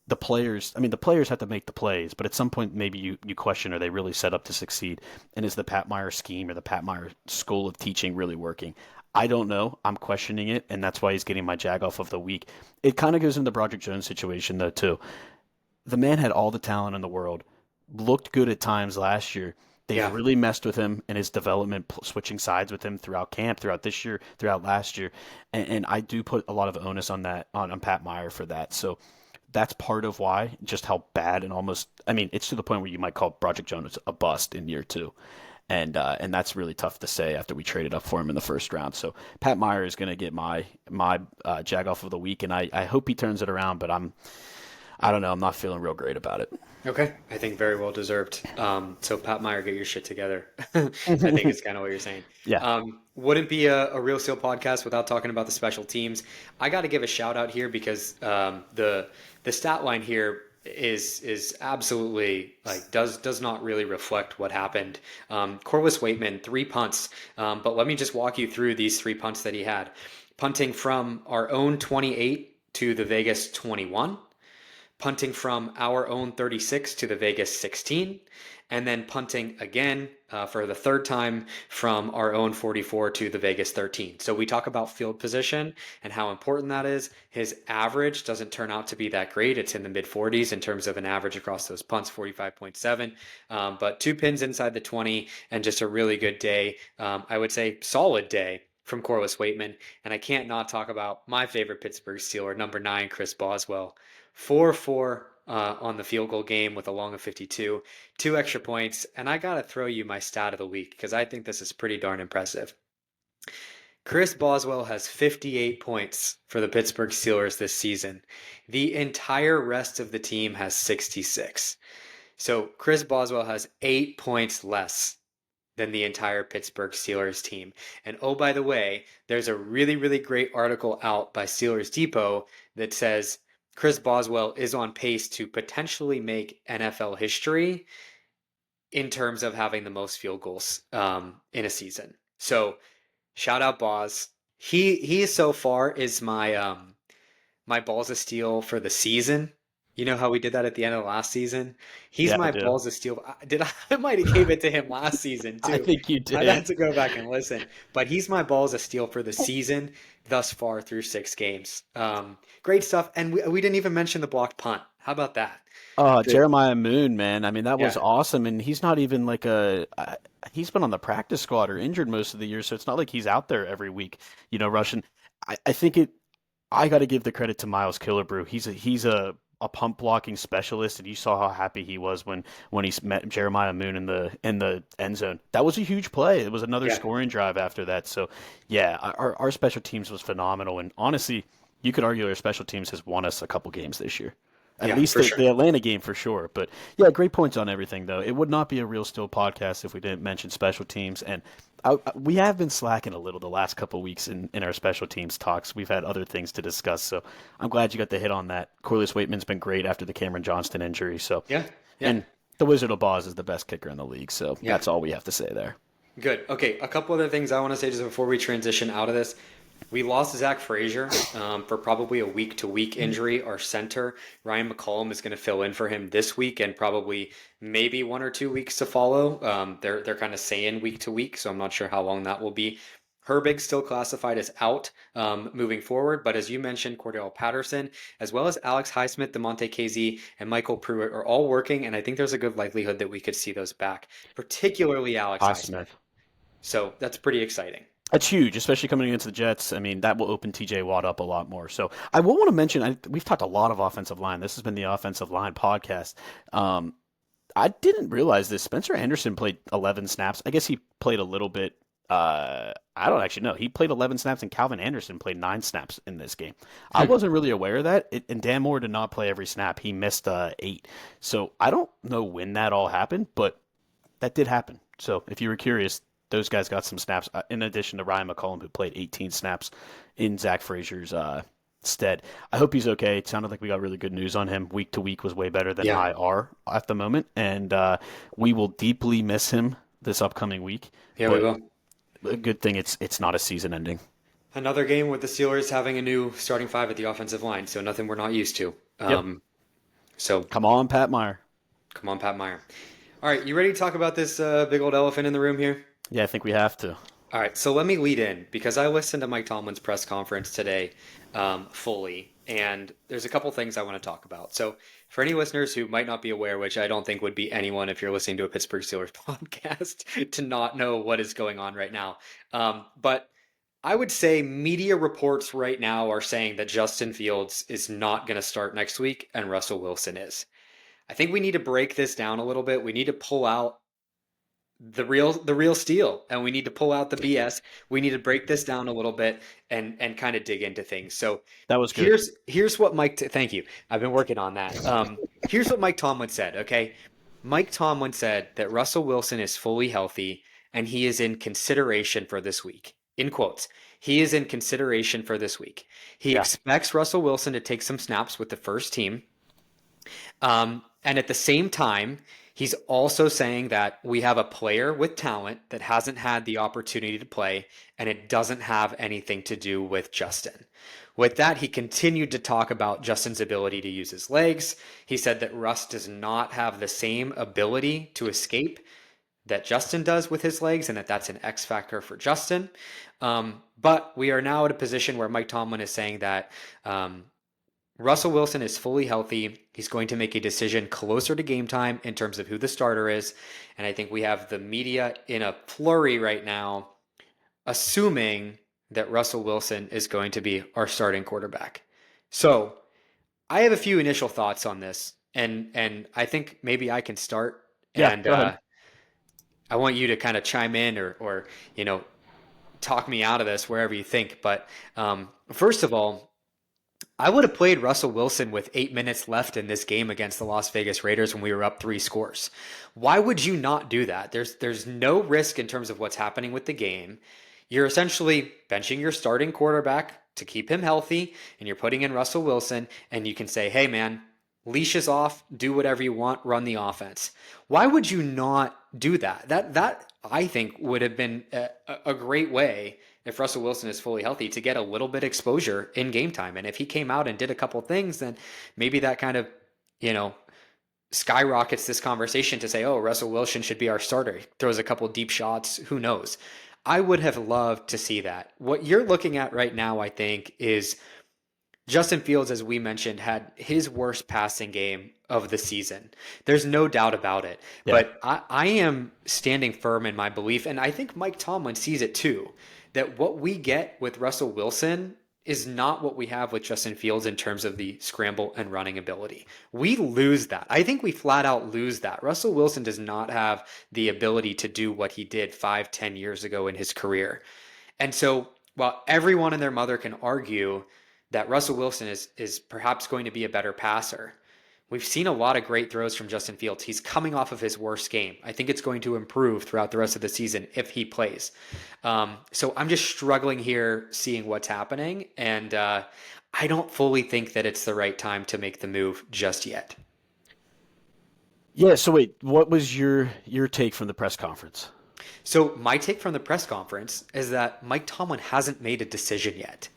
[SPEAKER 2] the players have to make the plays, but at some point maybe you question, are they really set up to succeed? And is the Pat Meyer scheme or the Pat Meyer school of teaching really working? I don't know. I'm questioning it, and that's why he's getting my jag off of the week. It kind of goes into the Broderick Jones situation, though, too. The man had all the talent in the world, looked good at times last year. They've
[SPEAKER 1] Yeah.
[SPEAKER 2] really messed with him and his development, switching sides with him throughout camp, throughout this year, throughout last year. And I do put a lot of onus on that, on Pat Meyer for that. So that's part of why, just how bad and almost, I mean, it's to the point where you might call Broderick Jones a bust in year two. And that's really tough to say after we traded up for him in the first round. So Pat Meyer is going to get my jag off of the week, and I hope he turns it around. But I don't know, I'm not feeling real great about it.
[SPEAKER 1] Okay, I think very well deserved. So Pat Meyer, get your shit together. I think it's kind of what you're saying.
[SPEAKER 2] Yeah,
[SPEAKER 1] Wouldn't be a Real Steel podcast without talking about the special teams. I got to give a shout out here because the stat line here is absolutely like does not really reflect what happened. Corliss Waitman, 3 punts, but let me just walk you through these 3 punts that he had. Punting from our own 28 to the Vegas 21, punting from our own 36 to the Vegas 16, and then punting again for the third time from our own 44 to the Vegas 13. So we talk about field position and how important that is. His average doesn't turn out to be that great. It's in the mid 40s in terms of an average across those punts, 45.7. But 2 pins inside the 20 and just a really good day. I would say solid day from Corliss Waitman. And I can't not talk about my favorite Pittsburgh Steeler, number 9, Chris Boswell. 4-4 on the field goal game with a long of 52, 2 extra points. And I got to throw you my stat of the week because I think this is pretty darn impressive. Chris Boswell has 58 points for the Pittsburgh Steelers this season. The entire rest of the team has 66. So Chris Boswell has 8 points less than the entire Pittsburgh Steelers team. And oh, by the way, there's a really, really great article out by Steelers Depot that says Chris Boswell is on pace to potentially make NFL history in terms of having the most field goals in a season. So shout out Boz. He so far is my balls of steel for the season. You know how we did that at the end of last season? He's
[SPEAKER 2] yeah, I
[SPEAKER 1] my
[SPEAKER 2] do.
[SPEAKER 1] balls of steel. I might have gave it to him last season
[SPEAKER 2] I
[SPEAKER 1] too.
[SPEAKER 2] think you
[SPEAKER 1] I'd have
[SPEAKER 2] did.
[SPEAKER 1] to go back and listen. But he's my balls of steel for the season thus far through 6 games. Great stuff. And we didn't even mention the blocked punt. How about that? The,
[SPEAKER 2] Jeremiah Moon, man. I mean, that was
[SPEAKER 1] yeah,
[SPEAKER 2] awesome, and he's not even like he's been on the practice squad or injured most of the year, so it's not like he's out there every week, rushing. I think it. I got to give the credit to Miles Killebrew. He's a pump blocking specialist, and you saw how happy he was when he met Jeremiah Moon in the end zone. That was a huge play. It was another
[SPEAKER 1] yeah,
[SPEAKER 2] scoring drive after that. So, yeah, our special teams was phenomenal, and honestly, you could argue our special teams has won us a couple games this year. At
[SPEAKER 1] yeah,
[SPEAKER 2] least
[SPEAKER 1] for
[SPEAKER 2] the
[SPEAKER 1] sure.
[SPEAKER 2] Atlanta game for sure. But yeah, great points on everything, though. It would not be a Real Steel podcast if we didn't mention special teams. And we have been slacking a little the last couple of weeks in our special teams talks. We've had other things to discuss. So I'm glad you got the hit on that. Corliss Waitman's been great after the Cameron Johnston injury. So,
[SPEAKER 1] Yeah, yeah,
[SPEAKER 2] and the Wizard of Boz is the best kicker in the league. So
[SPEAKER 1] yeah.
[SPEAKER 2] that's all we have to say there.
[SPEAKER 1] Good. Okay, a couple other things I want to say just before we transition out of this. We lost Zach Frazier for probably a week-to-week injury. Our center, Ryan McCollum, is going to fill in for him this week and probably maybe 1 or 2 weeks to follow. They're kind of saying week to week, so I'm not sure how long that will be. Herbig's still classified as out moving forward, but as you mentioned, Cordell Patterson, as well as Alex Highsmith, DeMonte Casey, and Michael Pruitt are all working, and I think there's a good likelihood that we could see those back, particularly Alex Highsmith.
[SPEAKER 2] Highsmith.
[SPEAKER 1] So that's pretty exciting.
[SPEAKER 2] That's huge, especially coming against the Jets. I mean, that will open TJ Watt up a lot more. So I will want to mention, we've talked a lot of offensive line. This has been the offensive line podcast. Um, I didn't realize this. Spencer Anderson played 11 snaps. I guess he played a little bit. I don't actually know. He played 11 snaps, and Calvin Anderson played 9 snaps in this game. I wasn't really aware of that. And Dan Moore did not play every snap. He missed 8. So I don't know when that all happened, but that did happen. So if you were curious, those guys got some snaps, in addition to Ryan McCollum, who played 18 snaps in Zach Frazier's stead. I hope he's okay. It sounded like we got really good news on him. Week to week was way better than
[SPEAKER 1] Yeah.
[SPEAKER 2] IR at the moment, and we will deeply miss him this upcoming week.
[SPEAKER 1] Yeah, we
[SPEAKER 2] But
[SPEAKER 1] will.
[SPEAKER 2] a good thing it's not a season ending.
[SPEAKER 1] Another game with the Steelers having a new starting five at the offensive line, so nothing we're not used to.
[SPEAKER 2] Yep.
[SPEAKER 1] So
[SPEAKER 2] Come on, Pat Meyer.
[SPEAKER 1] come on, Pat Meyer. All right, you ready to talk about this big old elephant in the room here?
[SPEAKER 2] Yeah, I think we have to.
[SPEAKER 1] All right, so let me lead in because I listened to Mike Tomlin's press conference today fully, and there's a couple things I want to talk about. So, for any listeners who might not be aware, which I don't think would be anyone if you're listening to a Pittsburgh Steelers podcast, to not know what is going on right now. But I would say media reports right now are saying that Justin Fields is not going to start next week and Russell Wilson is. I think we need to break this down a little bit. We need to pull out the real steel and we need to pull out the BS. We need to break this down a little bit and kind of dig into things. So
[SPEAKER 2] That was good.
[SPEAKER 1] here's what thank you. I've been working on that. Here's what Mike Tomlin said, okay? Mike Tomlin said that Russell Wilson is fully healthy and he is in consideration for this week. In quotes. He is in consideration for this week. He
[SPEAKER 2] Yeah.
[SPEAKER 1] expects Russell Wilson to take some snaps with the first team. And at the same time, he's also saying that we have a player with talent that hasn't had the opportunity to play, and it doesn't have anything to do with Justin. With that, he continued to talk about Justin's ability to use his legs. He said that Russ does not have the same ability to escape that Justin does with his legs, and that that's an X factor for Justin. But we are now at a position where Mike Tomlin is saying that Russell Wilson is fully healthy. He's going to make a decision closer to game time in terms of who the starter is. And I think we have the media in a flurry right now, assuming that Russell Wilson is going to be our starting quarterback. So I have a few initial thoughts on this, and I think maybe I can start.
[SPEAKER 2] Yeah,
[SPEAKER 1] And
[SPEAKER 2] go ahead.
[SPEAKER 1] I want you to kind of chime in or talk me out of this wherever you think. But first of all, I would have played Russell Wilson with 8 minutes left in this game against the Las Vegas Raiders when we were up 3 scores. Why would you not do that? There's no risk in terms of what's happening with the game. You're essentially benching your starting quarterback to keep him healthy, and you're putting in Russell Wilson, and you can say, hey man, leash is off, do whatever you want, run the offense. Why would you not do that? That I think would have been a great way if Russell Wilson is fully healthy to get a little bit exposure in game time. And if he came out and did a couple things, then maybe that kind of, skyrockets this conversation to say, oh, Russell Wilson should be our starter. Throws a couple deep shots. Who knows? I would have loved to see that. What you're looking at right now, I think, is Justin Fields, as we mentioned, had his worst passing game of the season. There's no doubt about it.
[SPEAKER 2] Yeah.
[SPEAKER 1] But I am standing firm in my belief, and I think Mike Tomlin sees it too, that what we get with Russell Wilson is not what we have with Justin Fields in terms of the scramble and running ability. We lose that. I think we flat out lose that. Russell Wilson does not have the ability to do what he did 5, 10 years ago in his career. And so while everyone and their mother can argue that Russell Wilson is perhaps going to be a better passer, we've seen a lot of great throws from Justin Fields. He's coming off of his worst game. I think it's going to improve throughout the rest of the season if he plays. So I'm just struggling here seeing what's happening, and I don't fully think that it's the right time to make the move just yet.
[SPEAKER 2] Yeah, so wait, what was your take from the press conference?
[SPEAKER 1] So my take from the press conference is that Mike Tomlin hasn't made a decision yet.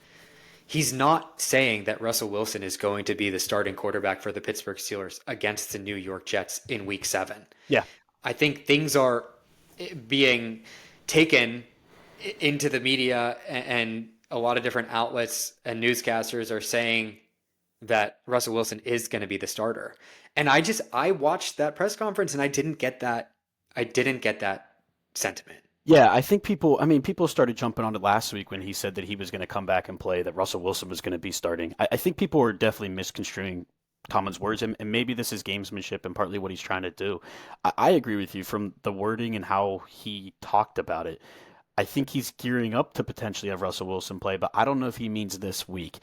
[SPEAKER 1] He's not saying that Russell Wilson is going to be the starting quarterback for the Pittsburgh Steelers against the New York Jets in week 7.
[SPEAKER 2] Yeah.
[SPEAKER 1] I think things are being taken into the media, and a lot of different outlets and newscasters are saying that Russell Wilson is going to be the starter. And I watched that press conference and I didn't get that sentiment.
[SPEAKER 2] Yeah, I think people started jumping on it last week when he said that he was going to come back and play, that Russell Wilson was going to be starting. I think people were definitely misconstruing Tomlin's words, and maybe this is gamesmanship and partly what he's trying to do. I agree with you from the wording and how he talked about it. I think he's gearing up to potentially have Russell Wilson play, but I don't know if he means this week.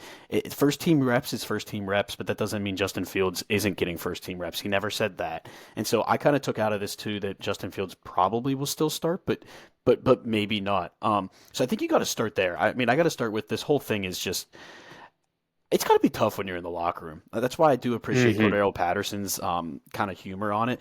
[SPEAKER 2] First team reps is first team reps, but that doesn't mean Justin Fields isn't getting first team reps. He never said that. And so I kind of took out of this too that Justin Fields probably will still start, but maybe not. So I think you got to start there. I mean, I got to start with this whole thing is just it's got to be tough when you're in the locker room. That's why I do appreciate
[SPEAKER 1] Mm-hmm.
[SPEAKER 2] Cordero Patterson's kind of humor on it.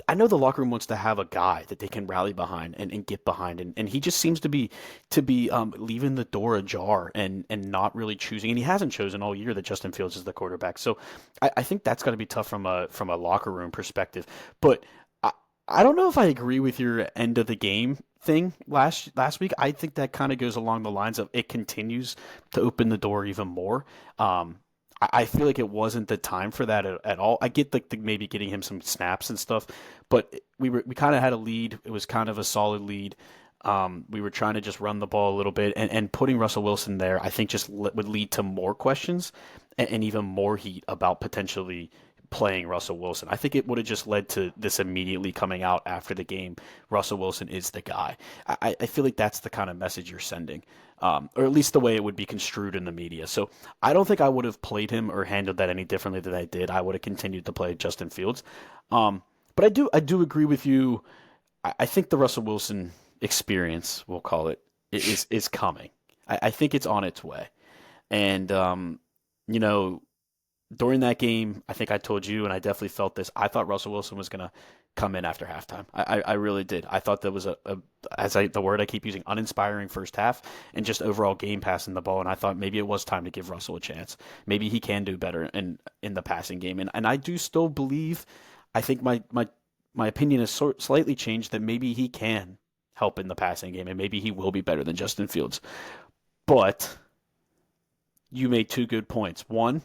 [SPEAKER 2] I know the locker room wants to have a guy that they can rally behind and get behind, and he just seems to be leaving the door ajar and not really choosing, and he hasn't chosen all year that Justin Fields is the quarterback. So I think that's got to be tough from a locker room perspective. But I, I don't know if I agree with your end of the game thing last week. I think that kind of goes along the lines of it continues to open the door even more. I feel like it wasn't the time for that at all. I get like maybe getting him some snaps and stuff, but we kind of had a lead. It was kind of a solid lead. We were trying to just run the ball a little bit, and putting Russell Wilson there, I think just would lead to more questions and even more heat about potentially playing Russell Wilson. I think it would have just led to this immediately coming out after the game. Russell Wilson is the guy. I feel like that's the kind of message you're sending, or at least the way it would be construed in the media. So I don't think I would have played him or handled that any differently than I did. I would have continued to play Justin Fields. But I do agree with you. I think the Russell Wilson experience, we'll call it, is coming. I think it's on its way. And you know, during that game, I think I told you, and I definitely felt this. I thought Russell Wilson was going to come in after halftime. I really did. I thought that was the word I keep using, uninspiring first half, and just overall game passing the ball. And I thought maybe it was time to give Russell a chance. Maybe he can do better in the passing game. And I do still believe. I think my opinion has slightly changed that maybe he can help in the passing game, and maybe he will be better than Justin Fields. But you made two good points. One,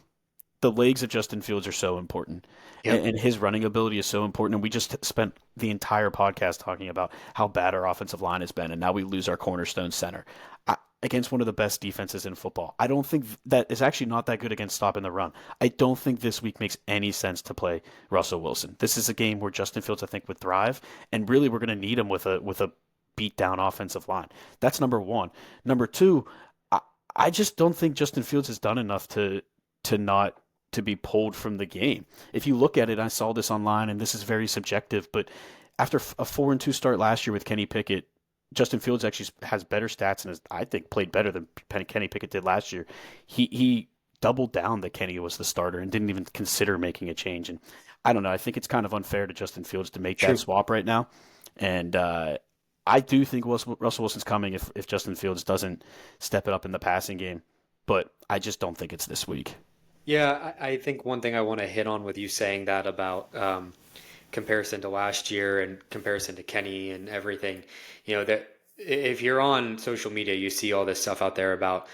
[SPEAKER 2] the legs of Justin Fields are so important,
[SPEAKER 1] Yep.
[SPEAKER 2] and his running ability is so important. And we just spent the entire podcast talking about how bad our offensive line has been, and now we lose our cornerstone center against one of the best defenses in football. I don't think that is actually not that good against stopping the run. I don't think this week makes any sense to play Russell Wilson. This is a game where Justin Fields, I think, would thrive, and really we're going to need him with a beat down offensive line. That's number one. Number two, I just don't think Justin Fields has done enough to not to be pulled from the game. If you look at it, I saw this online, and this is very subjective, but after a 4-2 start last year with Kenny Pickett, Justin Fields actually has better stats and has, I think, played better than Kenny Pickett did last year. He doubled down that Kenny was the starter and didn't even consider making a change. And I don't know. I think it's kind of unfair to Justin Fields to make that
[SPEAKER 1] True.
[SPEAKER 2] swap right now. And I do think Russell Wilson's coming if Justin Fields doesn't step it up in the passing game. But I just don't think it's this week.
[SPEAKER 1] Yeah, I think one thing I want to hit on with you saying that about comparison to last year and comparison to Kenny and everything, that if you're on social media, you see all this stuff out there about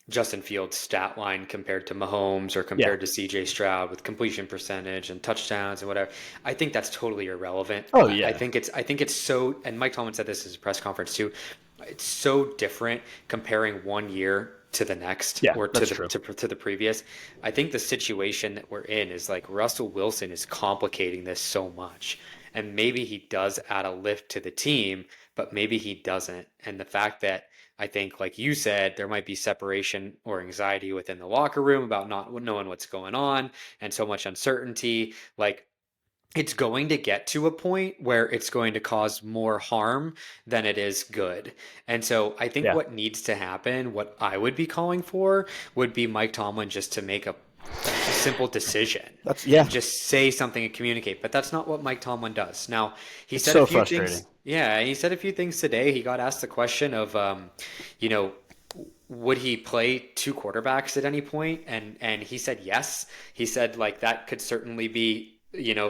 [SPEAKER 1] Justin Fields' stat line compared to Mahomes or
[SPEAKER 2] Yeah.
[SPEAKER 1] compared to CJ Stroud with completion percentage and touchdowns and whatever. I think that's totally irrelevant.
[SPEAKER 2] Oh
[SPEAKER 1] I
[SPEAKER 2] yeah.
[SPEAKER 1] think it's so, and Mike Tomlin said this at his press conference too. It's so different comparing one year to the next
[SPEAKER 2] Yeah,
[SPEAKER 1] or to
[SPEAKER 2] that's
[SPEAKER 1] the
[SPEAKER 2] true.
[SPEAKER 1] to the previous. I think the situation that we're in is like Russell Wilson is complicating this so much. And maybe he does add a lift to the team, but maybe he doesn't. And the fact that I think, like you said, there might be separation or anxiety within the locker room about not knowing what's going on and so much uncertainty. Like it's going to get to a point where it's going to cause more harm than it is good. And so I think
[SPEAKER 2] Yeah.
[SPEAKER 1] what needs to happen, what I would be calling for, would be Mike Tomlin just to make a simple decision
[SPEAKER 2] That's
[SPEAKER 1] and
[SPEAKER 2] yeah.
[SPEAKER 1] just say something and communicate. But that's not what Mike Tomlin does. Now, he
[SPEAKER 2] It's
[SPEAKER 1] said a
[SPEAKER 2] so
[SPEAKER 1] few
[SPEAKER 2] frustrating.
[SPEAKER 1] things. Yeah, he said a few things today. He got asked the question of, you know, would he play two quarterbacks at any point? And he said yes. He said like that could certainly be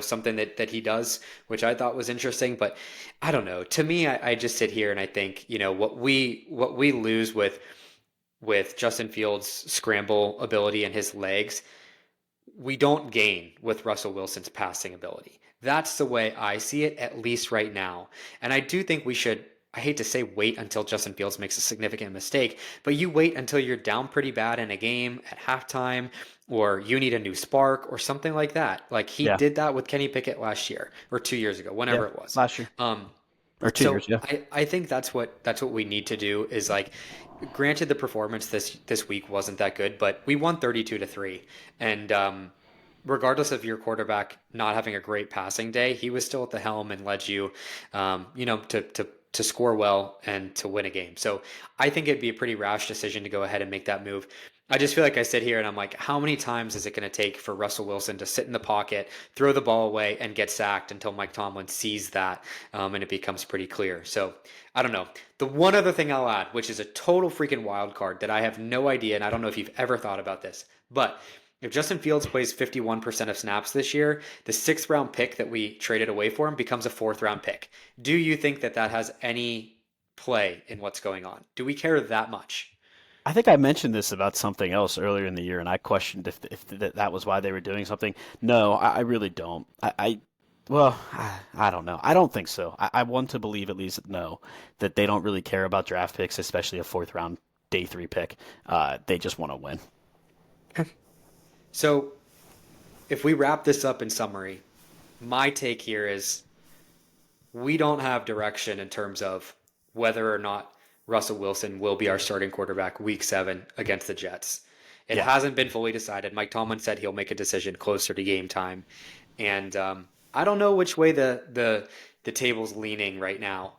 [SPEAKER 1] something that he does, which I thought was interesting. But I don't know. To me, I just sit here and I think, what we lose with Justin Fields' scramble ability and his legs, we don't gain with Russell Wilson's passing ability. That's the way I see it, at least right now. And I do think we should, I hate to say wait until Justin Fields makes a significant mistake, but you wait until you're down pretty bad in a game at halftime, or you need a new spark or something like that. Like he
[SPEAKER 2] Yeah,
[SPEAKER 1] did that with Kenny Pickett last year or 2 years ago,
[SPEAKER 2] yeah,
[SPEAKER 1] whenever it was.
[SPEAKER 2] last year
[SPEAKER 1] Um,
[SPEAKER 2] or 2 years.
[SPEAKER 1] so
[SPEAKER 2] Yeah,
[SPEAKER 1] I think that's what we need to do is like, granted the performance this week wasn't that good, but we won 32-3. And regardless of your quarterback not having a great passing day, he was still at the helm and led you, to score well and to win a game. So I think it'd be a pretty rash decision to go ahead and make that move. I just feel like I sit here and I'm like, how many times is it going to take for Russell Wilson to sit in the pocket, throw the ball away, and get sacked until Mike Tomlin sees that, and it becomes pretty clear? So I don't know. The one other thing I'll add, which is a total freaking wild card that I have no idea, and I don't know if you've ever thought about this, but if Justin Fields plays 51% of snaps this year, the sixth round pick that we traded away for him becomes a fourth round pick. Do you think that has any play in what's going on? Do we care that much?
[SPEAKER 2] I think I mentioned this about something else earlier in the year, and I questioned if that was why they were doing something. No, I really don't. Well, I don't know. I don't think so. I want to believe at least no that they don't really care about draft picks, especially a fourth round day three pick. They just want to win.
[SPEAKER 1] So if we wrap this up in summary, my take here is we don't have direction in terms of whether or not Russell Wilson will be our starting quarterback week 7 against the Jets. It
[SPEAKER 2] Yeah.
[SPEAKER 1] hasn't been fully decided. Mike Tomlin said he'll make a decision closer to game time. And I don't know which way the table's leaning right now.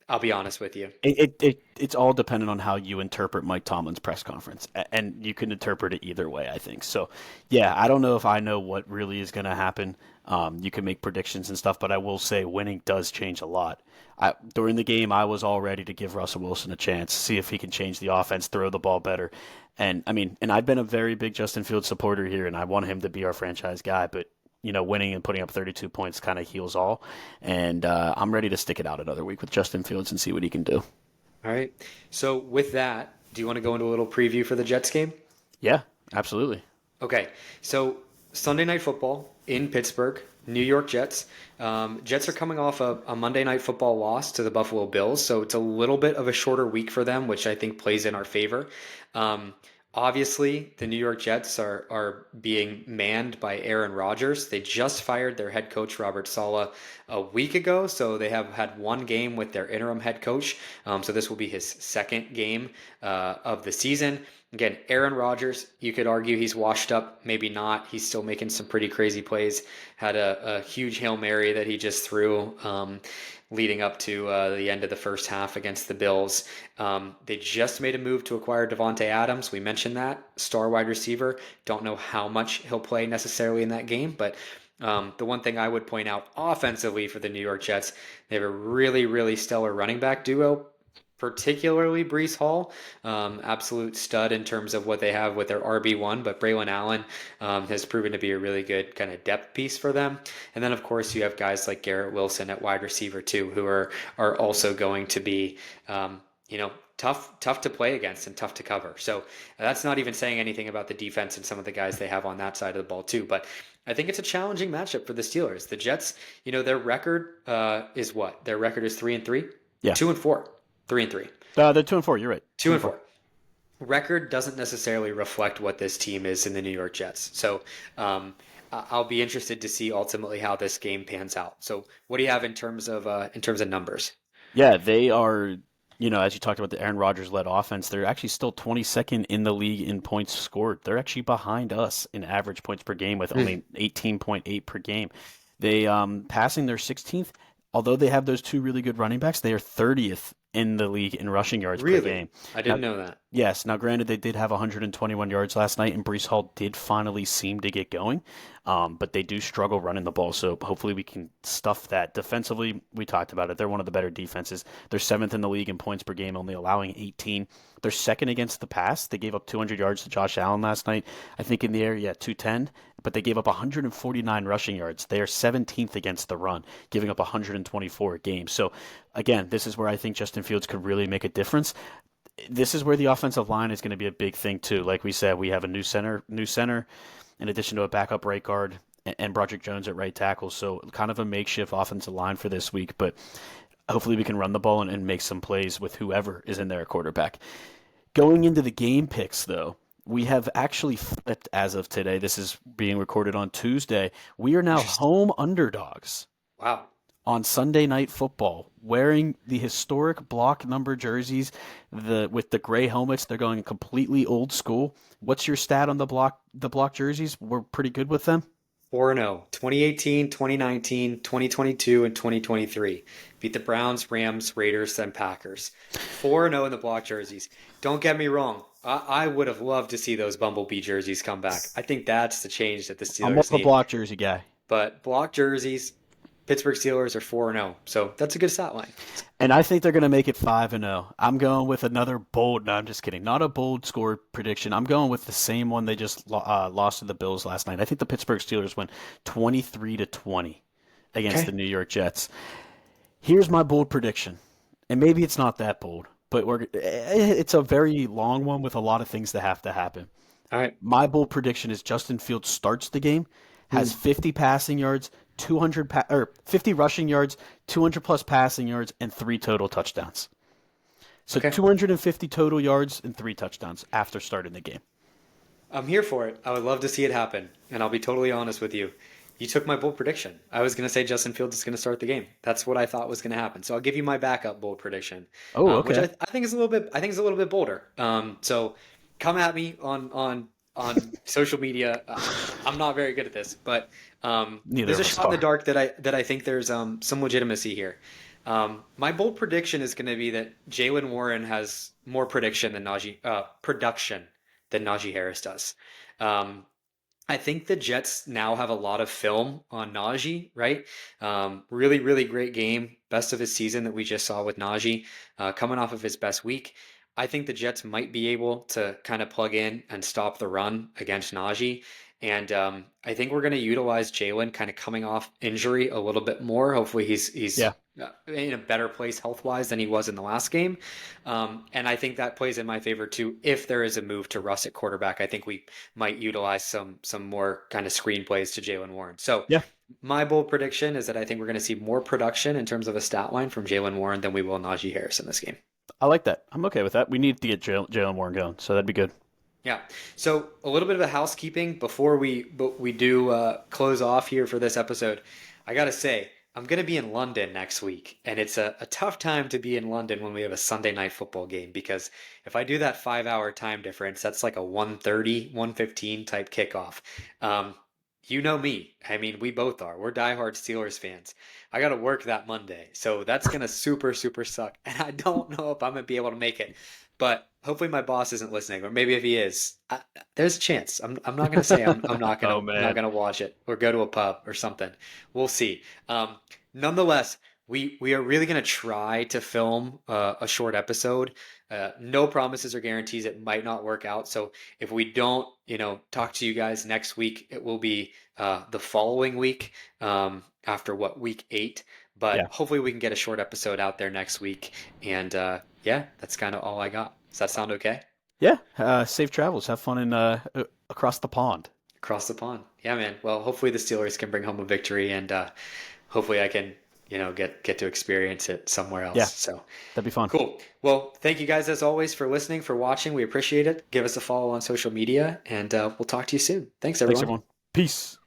[SPEAKER 1] I'll be honest with you.
[SPEAKER 2] It's all dependent on how you interpret Mike Tomlin's press conference, and you can interpret it either way, I think. So, yeah, I don't know if I know what really is going to happen. You can make predictions and stuff, but I will say winning does change a lot. During the game, I was all ready to give Russell Wilson a chance, see if he can change the offense, throw the ball better. And I mean, and I've been a very big Justin Fields supporter here, and I want him to be our franchise guy, but winning and putting up 32 points kind of heals all. And I'm ready to stick it out another week with Justin Fields and see what he can do.
[SPEAKER 1] All right. So with that, do you want to go into a little preview for the Jets game?
[SPEAKER 2] Yeah, absolutely.
[SPEAKER 1] Okay. So Sunday Night Football in Pittsburgh, New York Jets. Jets are coming off a Monday Night Football loss to the Buffalo Bills, so it's a little bit of a shorter week for them, which I think plays in our favor. Um, Obviously, the New York Jets are being manned by Aaron Rodgers. They just fired their head coach, Robert Saleh, a week ago, so they have had one game with their interim head coach. So this will be his second game of the season. Again, Aaron Rodgers, you could argue he's washed up, maybe not. He's still making some pretty crazy plays. Had a huge Hail Mary that he just threw leading up to the end of the first half against the Bills. They just made a move to acquire Devontae Adams. We mentioned that, star wide receiver. Don't know how much he'll play necessarily in that game, but the one thing I would point out offensively for the New York Jets, they have a really, really stellar running back duo, particularly Brees Hall, absolute stud in terms of what they have with their RB1, but Braylon Allen has proven to be a really good kind of depth piece for them. And then, of course, you have guys like Garrett Wilson at wide receiver, too, who are also going to be, tough to play against and tough to cover. So that's not even saying anything about the defense and some of the guys they have on that side of the ball, too. But I think it's a challenging matchup for the Steelers. The Jets, their record is what? Their record is 3-3?
[SPEAKER 2] Yeah.
[SPEAKER 1] 2-4. 3-3.
[SPEAKER 2] They're 2-4. You're right.
[SPEAKER 1] 2-4. Record doesn't necessarily reflect what this team is in the New York Jets. So I'll be interested to see ultimately how this game pans out. So what do you have in terms of numbers?
[SPEAKER 2] Yeah, they are. As you talked about the Aaron Rodgers-led offense, they're actually still 22nd in the league in points scored. They're actually behind us in average points per game with only 18.8 per game. They passing their 16th. Although they have those two really good running backs, they are 30th in the league in rushing yards per game.
[SPEAKER 1] I didn't know that.
[SPEAKER 2] Yes. Now, granted, they did have 121 yards last night, and Brees Hall did finally seem to get going, but they do struggle running the ball, so hopefully we can stuff that. Defensively, we talked about it. They're one of the better defenses. They're 7th in the league in points per game, only allowing 18. They're second against the pass. They gave up 200 yards to Josh Allen last night. I think in the air, 210, but they gave up 149 rushing yards. They are 17th against the run, giving up 124 a game. So, again, this is where I think Justin Fields could really make a difference. This is where the offensive line is going to be a big thing too. Like we said, we have a new center, in addition to a backup right guard and Broderick Jones at right tackle. So kind of a makeshift offensive line for this week, but hopefully we can run the ball and make some plays with whoever is in there at quarterback. Going into the game picks, though, we have actually flipped as of today. This is being recorded on Tuesday. We are now
[SPEAKER 1] Interesting.
[SPEAKER 2] home underdogs
[SPEAKER 1] Wow.
[SPEAKER 2] on Sunday Night Football, wearing the historic block number jerseys, with the gray helmets. They're going completely old school. What's your stat on the block jerseys? We're pretty good with them.
[SPEAKER 1] 4-0, 2018, 2019, 2022, and 2023. Beat the Browns, Rams, Raiders, then Packers. 4-0 in the block jerseys. Don't get me wrong. I would have loved to see those Bumblebee jerseys come back. I think that's the change that the
[SPEAKER 2] I'm more
[SPEAKER 1] Steelers
[SPEAKER 2] of a
[SPEAKER 1] need.
[SPEAKER 2] block jersey guy.
[SPEAKER 1] But block jerseys, Pittsburgh Steelers are 4-0. So that's a good stat line.
[SPEAKER 2] And I think they're going to make it 5-0. I'm going with another bold. No, I'm just kidding. Not a bold score prediction. I'm going with the same one they just lost to the Bills last night. I think the Pittsburgh Steelers win 23-20 against
[SPEAKER 1] Okay.
[SPEAKER 2] the New York Jets. Here's my bold prediction, and maybe it's not that bold, but it's a very long one with a lot of things that have to happen.
[SPEAKER 1] All right.
[SPEAKER 2] My bold prediction is Justin Fields starts the game, has 50 passing yards, 50 rushing yards, 200 plus passing yards, and 3 total touchdowns. So
[SPEAKER 1] Okay.
[SPEAKER 2] 250 total yards and 3 touchdowns after starting the game.
[SPEAKER 1] I'm here for it. I would love to see it happen. And I'll be totally honest with you. You took my bold prediction. I was going to say Justin Fields is going to start the game. That's what I thought was going to happen. So I'll give you my backup bold prediction,
[SPEAKER 2] Oh,
[SPEAKER 1] which
[SPEAKER 2] okay.
[SPEAKER 1] I think is a little bit. I think is a little bit bolder. So come at me on social media. I'm not very good at this, but
[SPEAKER 2] Neither
[SPEAKER 1] there's
[SPEAKER 2] of
[SPEAKER 1] a
[SPEAKER 2] us
[SPEAKER 1] shot in the
[SPEAKER 2] are.
[SPEAKER 1] dark that I think there's some legitimacy here. My bold prediction is going to be that Jalen Warren has more production than Najee Harris does. Um, I think the Jets now have a lot of film on Najee, right? Really, really great game. Best of his season that we just saw with Najee, coming off of his best week. I think the Jets might be able to kind of plug in and stop the run against Najee. And I think we're going to utilize Jalen kind of coming off injury a little bit more. Hopefully he's
[SPEAKER 2] Yeah.
[SPEAKER 1] in a better place health wise than he was in the last game. And I think that plays in my favor too. If there is a move to Russ at quarterback, I think we might utilize some more kind of screen plays to Jalen Warren. So
[SPEAKER 2] Yeah.
[SPEAKER 1] my bold prediction is that I think we're going to see more production in terms of a stat line from Jalen Warren than we will Najee Harris in this game.
[SPEAKER 2] I like that. I'm okay with that. We need to get Jalen Warren going, so that'd be good.
[SPEAKER 1] Yeah. So a little bit of a housekeeping before we do close off here for this episode. I gotta say, I'm gonna be in London next week, and it's a tough time to be in London when we have a Sunday night football game because if I do that 5 hour time difference, that's like a 1:30, 1:15 type kickoff. Um, you know me. I mean, we both are. We're diehard Steelers fans. I got to work that Monday. So that's going to super, super suck. And I don't know if I'm going to be able to make it. But hopefully my boss isn't listening. Or maybe if he is, there's a chance. I'm not going to say I'm not
[SPEAKER 2] Oh
[SPEAKER 1] going to not
[SPEAKER 2] man.
[SPEAKER 1] going to watch it or go to a pub or something. We'll see. Nonetheless, we are really going to try to film a short episode. No promises or guarantees. It might not work out. So if we don't, talk to you guys next week, it will be the following week after week 8. But
[SPEAKER 2] Yeah.
[SPEAKER 1] hopefully we can get a short episode out there next week. And yeah, that's kind of all I got. Does that sound okay?
[SPEAKER 2] Yeah. Safe travels. Have fun in across the pond.
[SPEAKER 1] Across the pond. Yeah, man. Well, hopefully the Steelers can bring home a victory, and hopefully I can, get to experience it somewhere
[SPEAKER 2] Yeah,
[SPEAKER 1] else. So
[SPEAKER 2] that'd be fun.
[SPEAKER 1] cool. Well, thank you guys as always for listening, for watching. We appreciate it. Give us a follow on social media, and we'll talk to you soon. Thanks,
[SPEAKER 2] Thanks
[SPEAKER 1] everyone.
[SPEAKER 2] everyone. Peace.